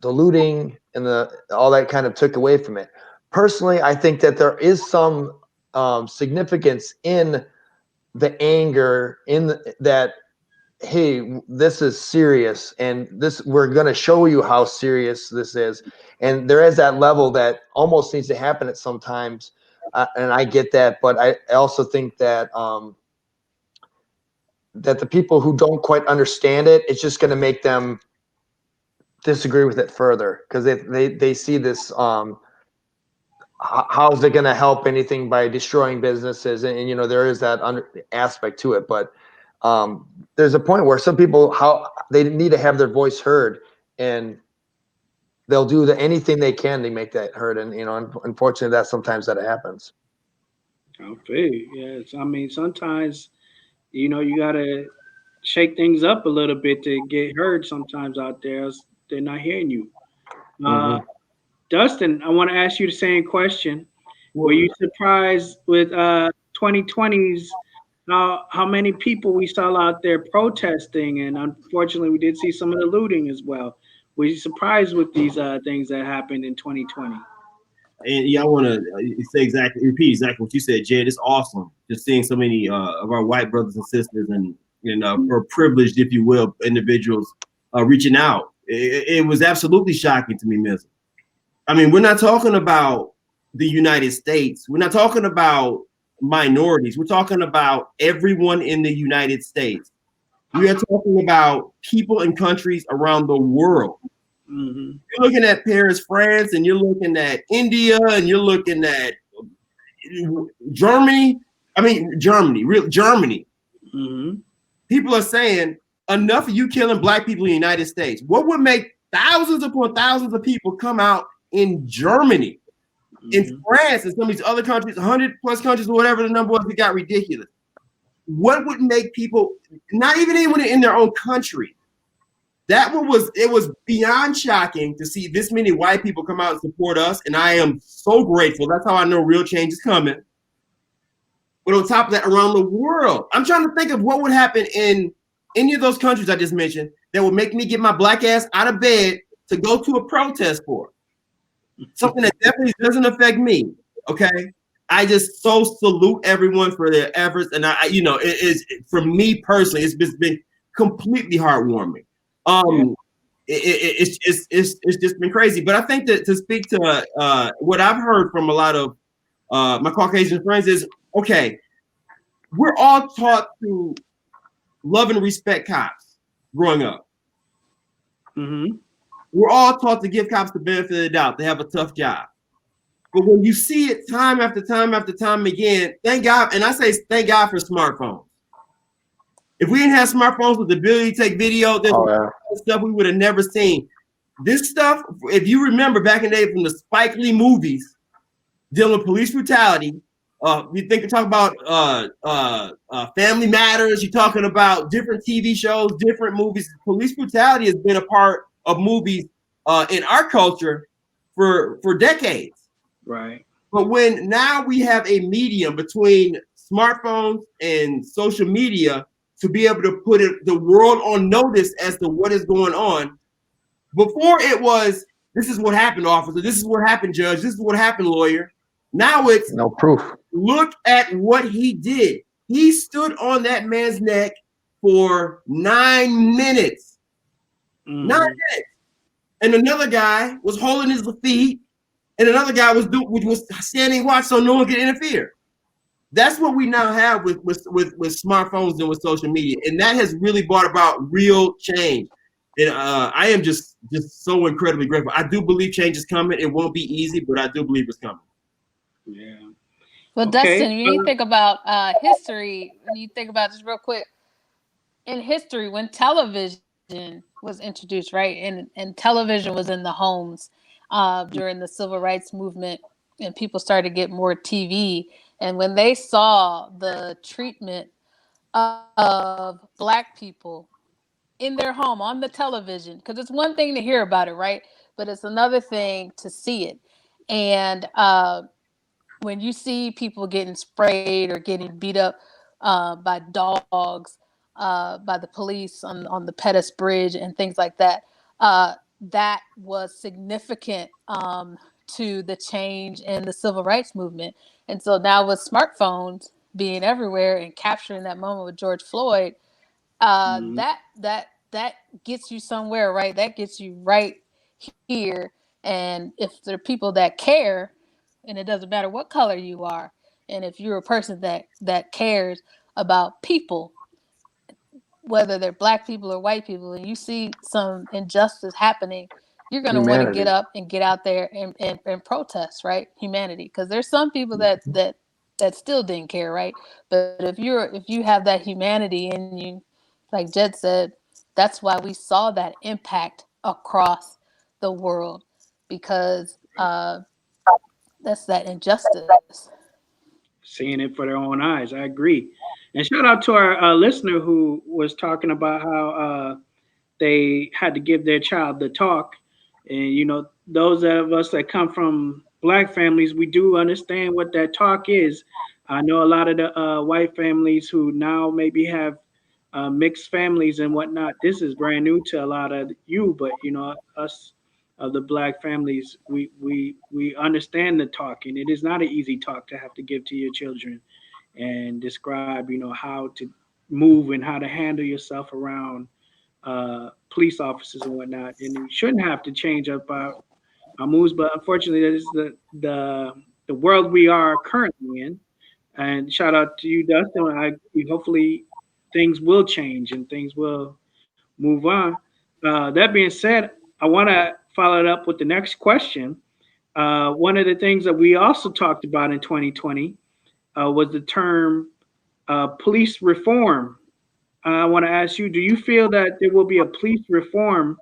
looting and all that kind of took away from it. Personally, I think that there is some significance in the anger that hey, this is serious, and we're going to show you how serious this is. And there is that level that almost needs to happen at sometimes, and I get that, but I also think that that the people who don't quite understand it, it's just going to make them disagree with it further, because they see this. How's it going to help anything by destroying businesses? And you know, there is that aspect to it, but there's a point where some people they need to have their voice heard, and they'll do anything they can to make that heard. And you know, unfortunately, that sometimes that happens. Okay, yes. I mean, sometimes you know you gotta shake things up a little bit to get heard. Sometimes out there, else they're not hearing you. Uh, Mm-hmm. Dustin, I want to ask you the same question. Were you surprised with 2020s how many people we saw out there protesting, and unfortunately we did see some of the looting as well. Were you surprised with these things that happened in 2020? And yeah, I want to repeat exactly what you said, Jed. It's awesome just seeing so many of our white brothers and sisters and or privileged, if you will, individuals reaching out. It was absolutely shocking to me, Miz. I mean, we're not talking about the United States. We're not talking about minorities. We're talking about everyone in the United States. We are talking about people in countries around the world. Mm-hmm. You're looking at Paris, France, and you're looking at India, and you're looking at Germany. I mean, Germany. Mm-hmm. People are saying enough of you killing black people in the United States. What would make thousands upon thousands of people come out in Germany, in France, and some of these other countries, 100 plus countries, or whatever the number was, it got ridiculous. What would make people, not even anyone in their own country, it was beyond shocking to see this many white people come out and support us, and I am so grateful. That's how I know real change is coming. But on top of that, around the world, I'm trying to think of what would happen in any of those countries I just mentioned that would make me get my black ass out of bed to go to a protest for. Something that definitely doesn't affect me. Okay. I just so salute everyone for their efforts. And it is, for me personally, it's been completely heartwarming. It's just been crazy. But I think that to speak to what I've heard from a lot of my Caucasian friends is, okay, we're all taught to love and respect cops growing up. Mm-hmm. We're all taught to give cops the benefit of the doubt. They have a tough job. But when you see it time after time after time again, thank God, and I say thank God for smartphones. If we didn't have smartphones with the ability to take video, there's stuff we would have never seen. This stuff, if you remember back in the day from the Spike Lee movies dealing with police brutality, you talk about Family Matters, you're talking about different TV shows, different movies. Police brutality has been a part of movies in our culture for decades. Right. But when now we have a medium between smartphones and social media to be able to put the world on notice as to what is going on. Before it was, this is what happened, officer. This is what happened, judge. This is what happened, lawyer. Now it's no proof. Look at what he did. He stood on that man's neck for 9 minutes. 9 minutes. And another guy was holding his feet, and another guy was standing watch so no one could interfere. That's what we now have with smartphones and with social media, and that has really brought about real change. And I am just so incredibly grateful. I do believe change is coming. It won't be easy, but I do believe it's coming. Yeah. Well, okay. Dustin, when you think about history, when you think about just real quick, in history, when television was introduced, right, and television was in the homes during the civil rights movement, and people started to get more TV, and when they saw the treatment of Black people in their home on the television, because it's one thing to hear about it, right, but it's another thing to see it. And when you see people getting sprayed or getting beat up by dogs, by the police on the Pettus Bridge and things like that, that was significant to the change in the civil rights movement. And so now with smartphones being everywhere and capturing that moment with George Floyd, Mhm. That gets you somewhere, right? That gets you right here. And if there are people that care, and it doesn't matter what color you are, and if you're a person that cares about people, whether they're black people or white people, and you see some injustice happening, you're going to want to get Humanity. up and get out there and protest, right? Humanity, because there's some people that still didn't care, right? But if you have that humanity in you, like Jed said, that's why we saw that impact across the world, because that's that injustice. Seeing it for their own eyes. I agree. And shout out to our listener who was talking about how they had to give their child the talk. And, those of us that come from black families, we do understand what that talk is. I know a lot of the white families who now maybe have mixed families and whatnot. This is brand new to a lot of you, but, us of the black families, we understand the talk, and it is not an easy talk to have to give to your children and describe, how to move and how to handle yourself around police officers and whatnot. And we shouldn't have to change up our moves, but unfortunately, that is the world we are currently in. And shout out to you, Dustin. Hopefully things will change and things will move on. That being said, I want to follow it up with the next question. One of the things that we also talked about in 2020 was the term police reform. I want to ask you: do you feel that there will be a police reform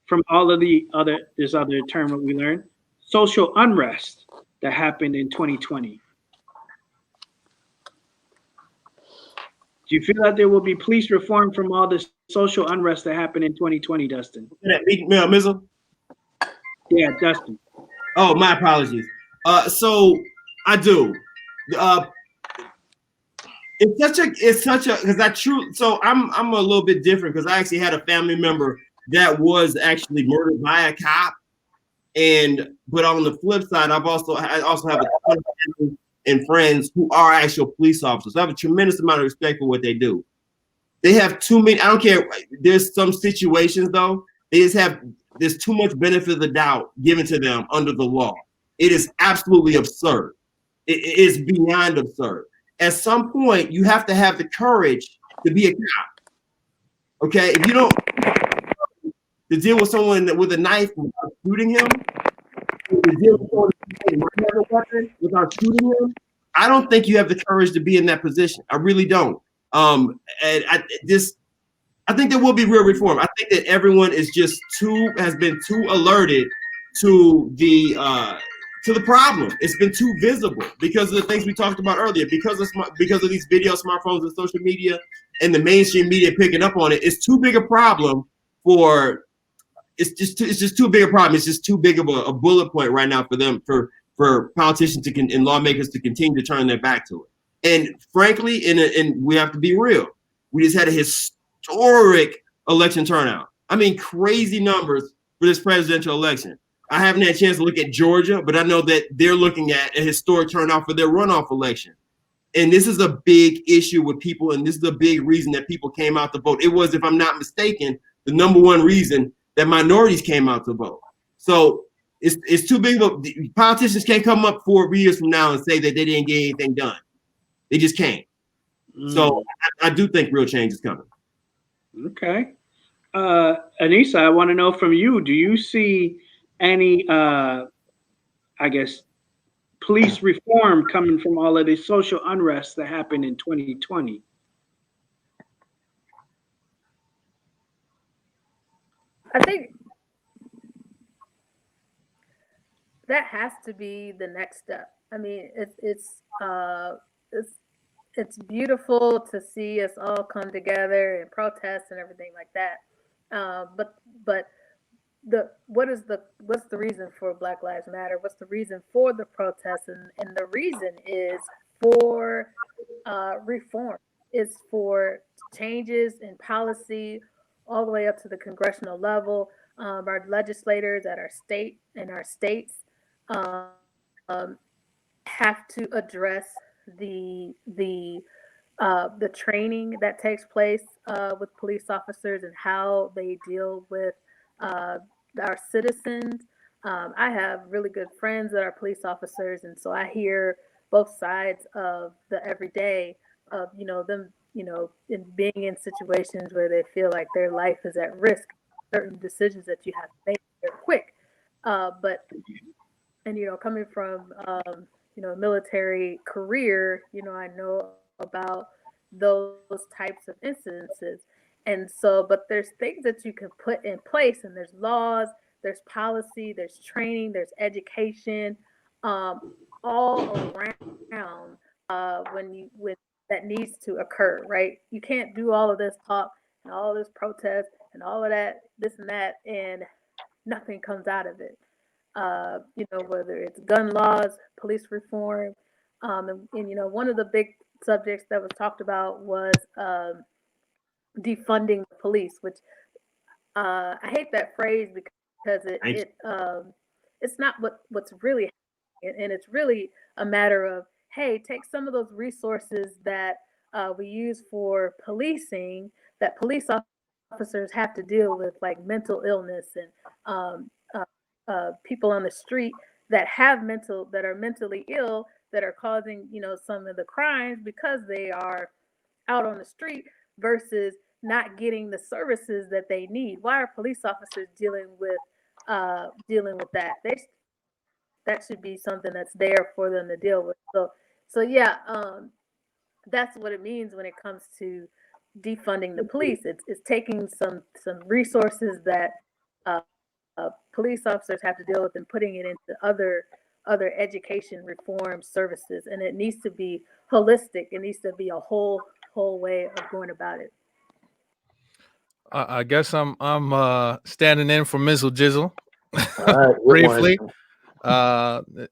from all of the other this other term that we learned, social unrest that happened in 2020? Do you feel that there will be police reform from all the social unrest that happened in 2020, Dustin? Mizzle? Yeah, Dustin. Oh, my apologies. So I do. Uh, it's such a because so I'm a little bit different because I actually had a family member that was actually murdered by a cop. But on the flip side, I also have a ton of family and friends who are actual police officers. I have a tremendous amount of respect for what they do. They have too many. I don't care. There's some situations though. There's too much benefit of the doubt given to them under the law. It is absolutely absurd. It is beyond absurd. At some point, you have to have the courage to be a cop. Okay, if you don't to deal with someone with a knife without shooting him, to deal with someone with a weapon without shooting him, I don't think you have the courage to be in that position. I really don't. And I think there will be real reform. I think that everyone has been too alerted to the problem. It's been too visible because of the things we talked about earlier. Because of these video smartphones and social media and the mainstream media picking up on it, it's too big a problem for. It's just too big a problem. It's just too big of a bullet point right now for them for politicians and lawmakers to continue to turn their back to it. And frankly, and we have to be real. We just had a historic election turnout. I mean, crazy numbers for this presidential election. I haven't had a chance to look at Georgia, but I know that they're looking at a historic turnout for their runoff election. And this is a big issue with people, and this is a big reason that people came out to vote. It was, if I'm not mistaken, the number one reason that minorities came out to vote. So it's too big of politicians can't come up 4 years from now and say that they didn't get anything done. They just can't. So I do think real change is coming. Okay. Anissa, I want to know from you, do you see any, police reform coming from all of the social unrest that happened in 2020? I think that has to be the next step. I mean, it's beautiful to see us all come together and protest and everything like that. But what's the reason for Black Lives Matter? What's the reason for the protests? And the reason is for reform. It's for changes in policy all the way up to the congressional level. Our legislators at our state and our states have to address the the training that takes place with police officers and how they deal with our citizens. I have really good friends that are police officers, and so I hear both sides of the everyday of them in being in situations where they feel like their life is at risk. Certain decisions that you have to make, they're quick, but coming from a military career, I know about those types of incidences. And so, but there's things that you can put in place, and there's laws, there's policy, there's training, there's education, all around when that needs to occur, right? You can't do all of this talk and all of this protest and all of that, this and that, and nothing comes out of it. Whether it's gun laws, police reform, and one of the big subjects that was talked about was defunding the police, which I hate that phrase because it's not what's really happening, and it's really a matter of, hey, take some of those resources that we use for policing, that police officers have to deal with, like mental illness and people on the street that are mentally ill, that are causing some of the crimes because they are out on the street versus not getting the services that they need. Why are police officers dealing with that? That should be something that's there for them to deal with. So yeah, that's what it means when it comes to defunding the police. It's taking some resources that police officers have to deal with and putting it into other education reform services, and it needs to be holistic. It needs to be a whole way of going about it. I guess I'm standing in for Mizzle Jizzle. All right, Briefly.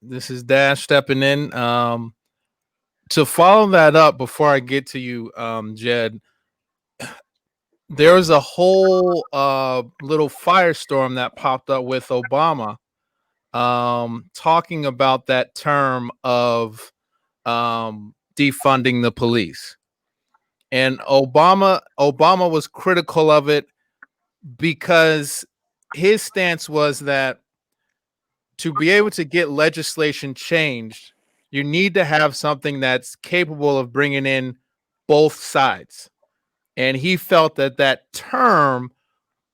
This is Dash stepping in. To follow that up before I get to you, Jed, there was a whole little firestorm that popped up with Obama talking about that term of defunding the police. And Obama was critical of it because his stance was that to be able to get legislation changed, you need to have something that's capable of bringing in both sides. And he felt that term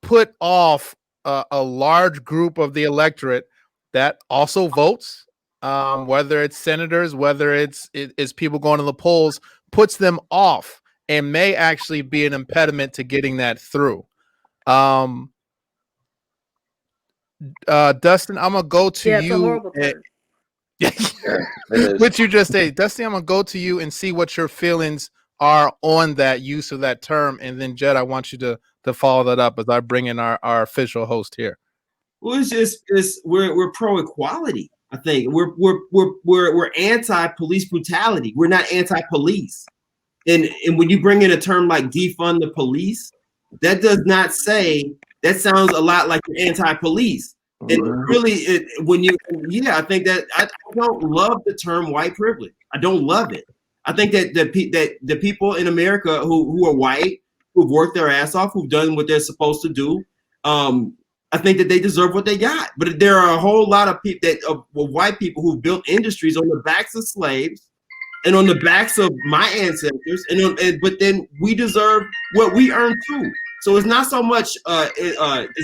put off a large group of the electorate that also votes, whether it's senators, whether it's people going to the polls, puts them off and may actually be an impediment to getting that through. Dustin, I'm gonna go to you. It's a horrible term. What you just said, Dustin, I'm gonna go to you and see what your feelings are on that use of that term, and then Jed, I want you to follow that up as I bring in our official host here. Well, we're pro equality. I think we're anti-police brutality. We're not anti-police. And when you bring in a term like defund the police, that does not say, that sounds a lot like you're anti-police. And really, I think that I don't love the term white privilege. I don't love it. I think that the people in America who are white, who've worked their ass off, who've done what they're supposed to do, I think that they deserve what they got. But there are a whole lot of people white people who built industries on the backs of slaves and on the backs of my ancestors, but then we deserve what we earn too. So it's not so much as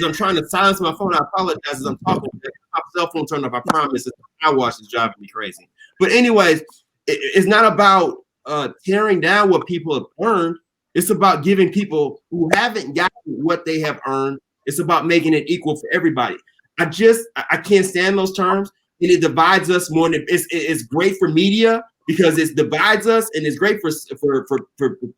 I'm trying to silence my phone. I apologize as I'm talking. My cell phone turned off. I promise. The car wash is driving me crazy. But anyways, it's not about tearing down what people have earned. It's about giving people who haven't gotten what they have earned. It's about making it equal for everybody. I can't stand those terms, and it divides us more than it's great for media because it divides us, and it's great for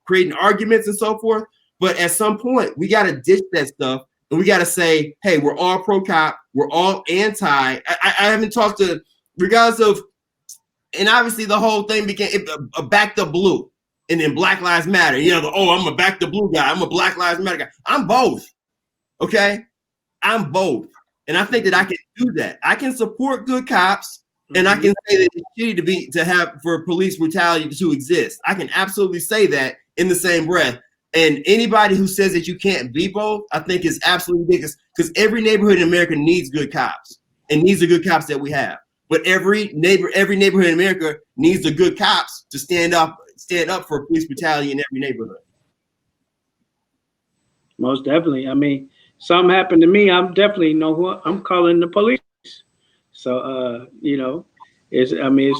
creating arguments and so forth. But at some point, we got to ditch that stuff, and we got to say, hey, we're all pro-cop. We're all anti. I haven't talked to, regardless of, and obviously the whole thing became a back the blue, and then Black Lives Matter. I'm a back the blue guy. I'm a Black Lives Matter guy. I'm both. Okay? I'm both. And I think that I can do that. I can support good cops, And I can say that it's shitty to have for police brutality to exist. I can absolutely say that in the same breath. And anybody who says that you can't be both, I think is absolutely ridiculous, because every neighborhood in America needs good cops and needs the good cops that we have. But every neighborhood in America needs the good cops to stand up for police brutality in every neighborhood. Most definitely. I mean, something happened to me, I'm definitely know who I'm calling the police. So, if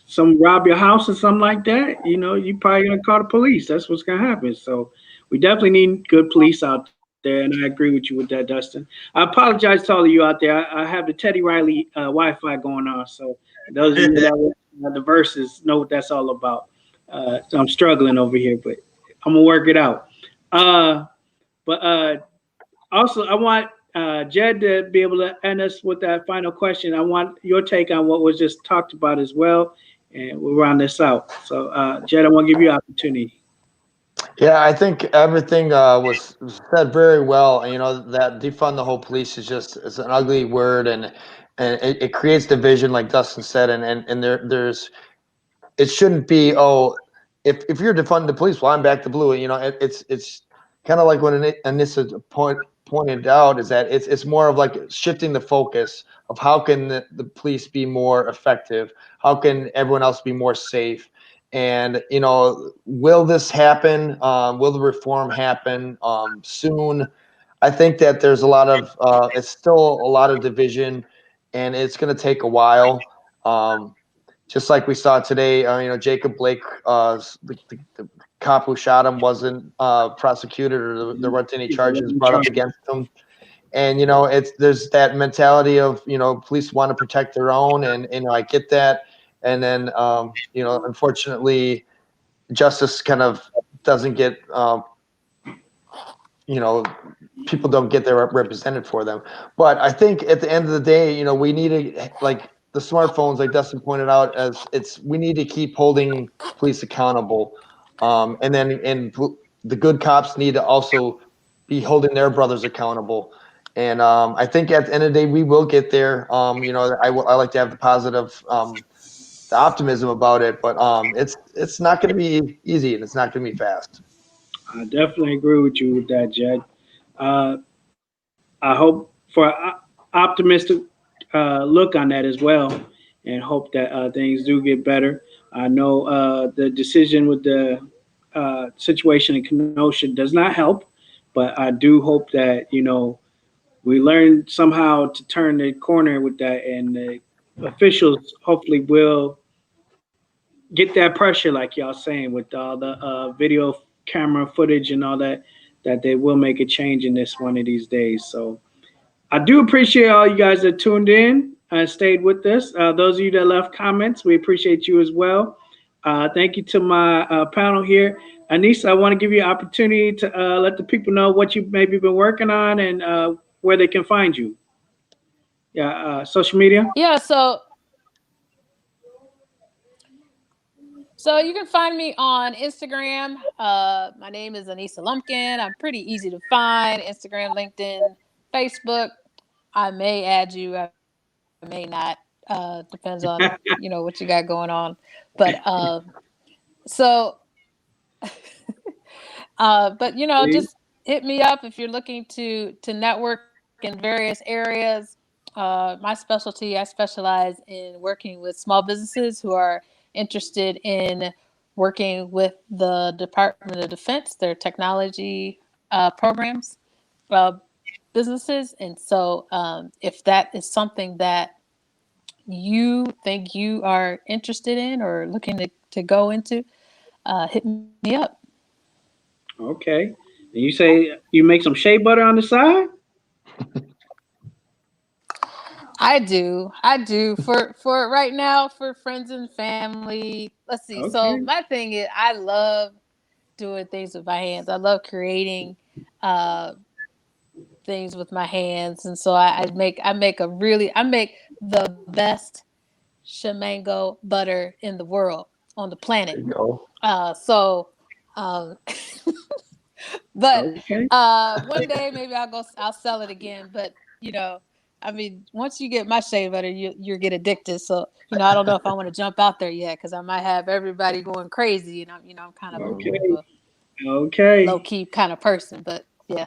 some rob your house or something like that, you probably gonna call the police. That's what's gonna happen. So we definitely need good police out there, and I agree with you with that, Dustin. I apologize to all of you out there. I have the Teddy Riley Wi-Fi going on, so those of you that were the verses know what that's all about. So I'm struggling over here, but I'm gonna work it out. But also, I want Jed to be able to end us with that final question. I want your take on what was just talked about as well, and we'll round this out. So, Jed, I want to give you an opportunity. Yeah, I think everything was said very well. And, that defund the whole police is an ugly word, and it creates division, like Dustin said. And there's it shouldn't be, if you're defunding the police, well, I'm back to blue. It's kind of like what Anissa pointed out, is that it's more of like shifting the focus of how can the police be more effective, how can everyone else be more safe, and will this happen? Will the reform happen soon? I think that there's a lot of it's still a lot of division, and it's going to take a while. Just like we saw today, Jacob Blake, the cop who shot him, wasn't prosecuted, or there weren't any charges brought up against him. And there's that mentality of police want to protect their own, and I get that. And then unfortunately, justice kind of doesn't get people don't get their represented for them. But I think at the end of the day, we need to, like the smartphones, like Dustin pointed out, we need to keep holding police accountable. And the good cops need to also be holding their brothers accountable. And I think at the end of the day, we will get there. I like to have the positive, the optimism about it, but it's not going to be easy, and it's not going to be fast. I definitely agree with you with that, Jed. I hope for an optimistic look on that as well, and hope that things do get better. I know the decision with the situation in Kenosha does not help, but I do hope that we learn somehow to turn the corner with that, and the officials hopefully will get that pressure, like y'all saying, with all the video camera footage and all that they will make a change in this one of these days. So I do appreciate all you guys that tuned in and stayed with us. Those of you that left comments, we appreciate you as well. Thank you to my panel here. Anissa, I want to give you an opportunity to let the people know what you've maybe been working on, and where they can find you. Yeah, social media. Yeah, so you can find me on Instagram. My name is Anissa Lumpkin. I'm pretty easy to find. Instagram, LinkedIn, Facebook. I may add you. I may not. Depends on what you got going on. But just hit me up if you're looking to network in various areas. My specialty, I specialize in working with small businesses who are interested in working with the Department of Defense, their technology programs, businesses. And so if that is something that you think you are interested in or looking to go into, hit me up. Okay. And you say you make some shea butter on the side? I do for right now, for friends and family. Let's see. Okay. So my thing is, I love doing things with my hands. I love creating things with my hands, and so I make the best shemango butter in the world, on the planet. There you go. But Okay. one day maybe I'll sell it again. But I mean, once you get my shea butter, you get addicted. So, I don't know if I want to jump out there yet because I might have everybody going crazy. And I'm kind of Okay. a low key kind of person. But yeah.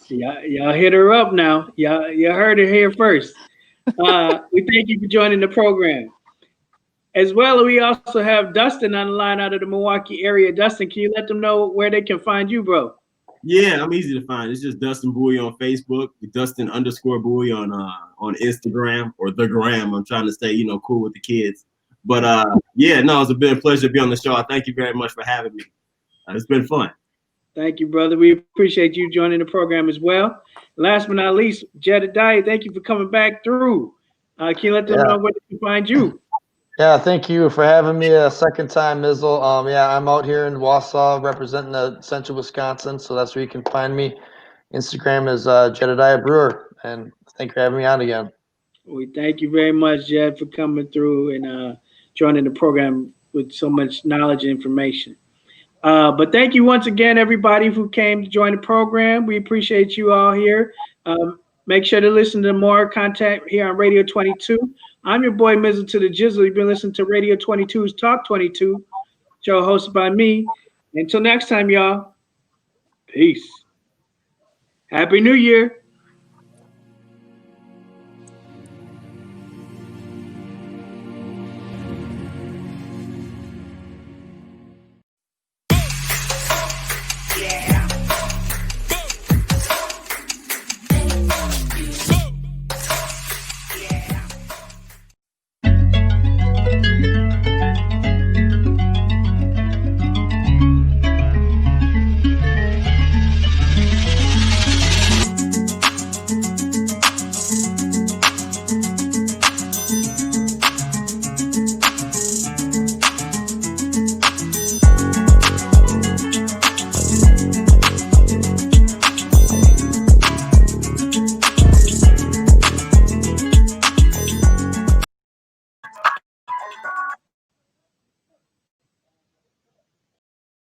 Y'all hit her up now. Y'all heard it here first. We thank you for joining the program. As well, we also have Dustin on the line out of the Milwaukee area. Dustin, can you let them know where they can find you, bro? Yeah, I'm easy to find. It's just Dustin Bowie on Facebook, Dustin_Bowie on Instagram or the gram. I'm trying to stay, cool with the kids. But it's been a pleasure to be on the show. I thank you very much for having me. It's been fun. Thank you, brother. We appreciate you joining the program as well. Last but not least, Jedediah, thank you for coming back through. Can you let them know where they can find you? Yeah, thank you for having me a second time, Mizzle. I'm out here in Wausau representing central Wisconsin, so that's where you can find me. Instagram is Jedediah Brewer, and thank you for having me on again. We thank you very much, Jed, for coming through and joining the program with so much knowledge and information. But thank you once again, everybody who came to join the program. We appreciate you all here. Make sure to listen to more content here on Radio 22. I'm your boy, Mizzle to the Jizzle. You've been listening to Radio 22's Talk 22, show hosted by me. Until next time, y'all. Peace. Happy New Year.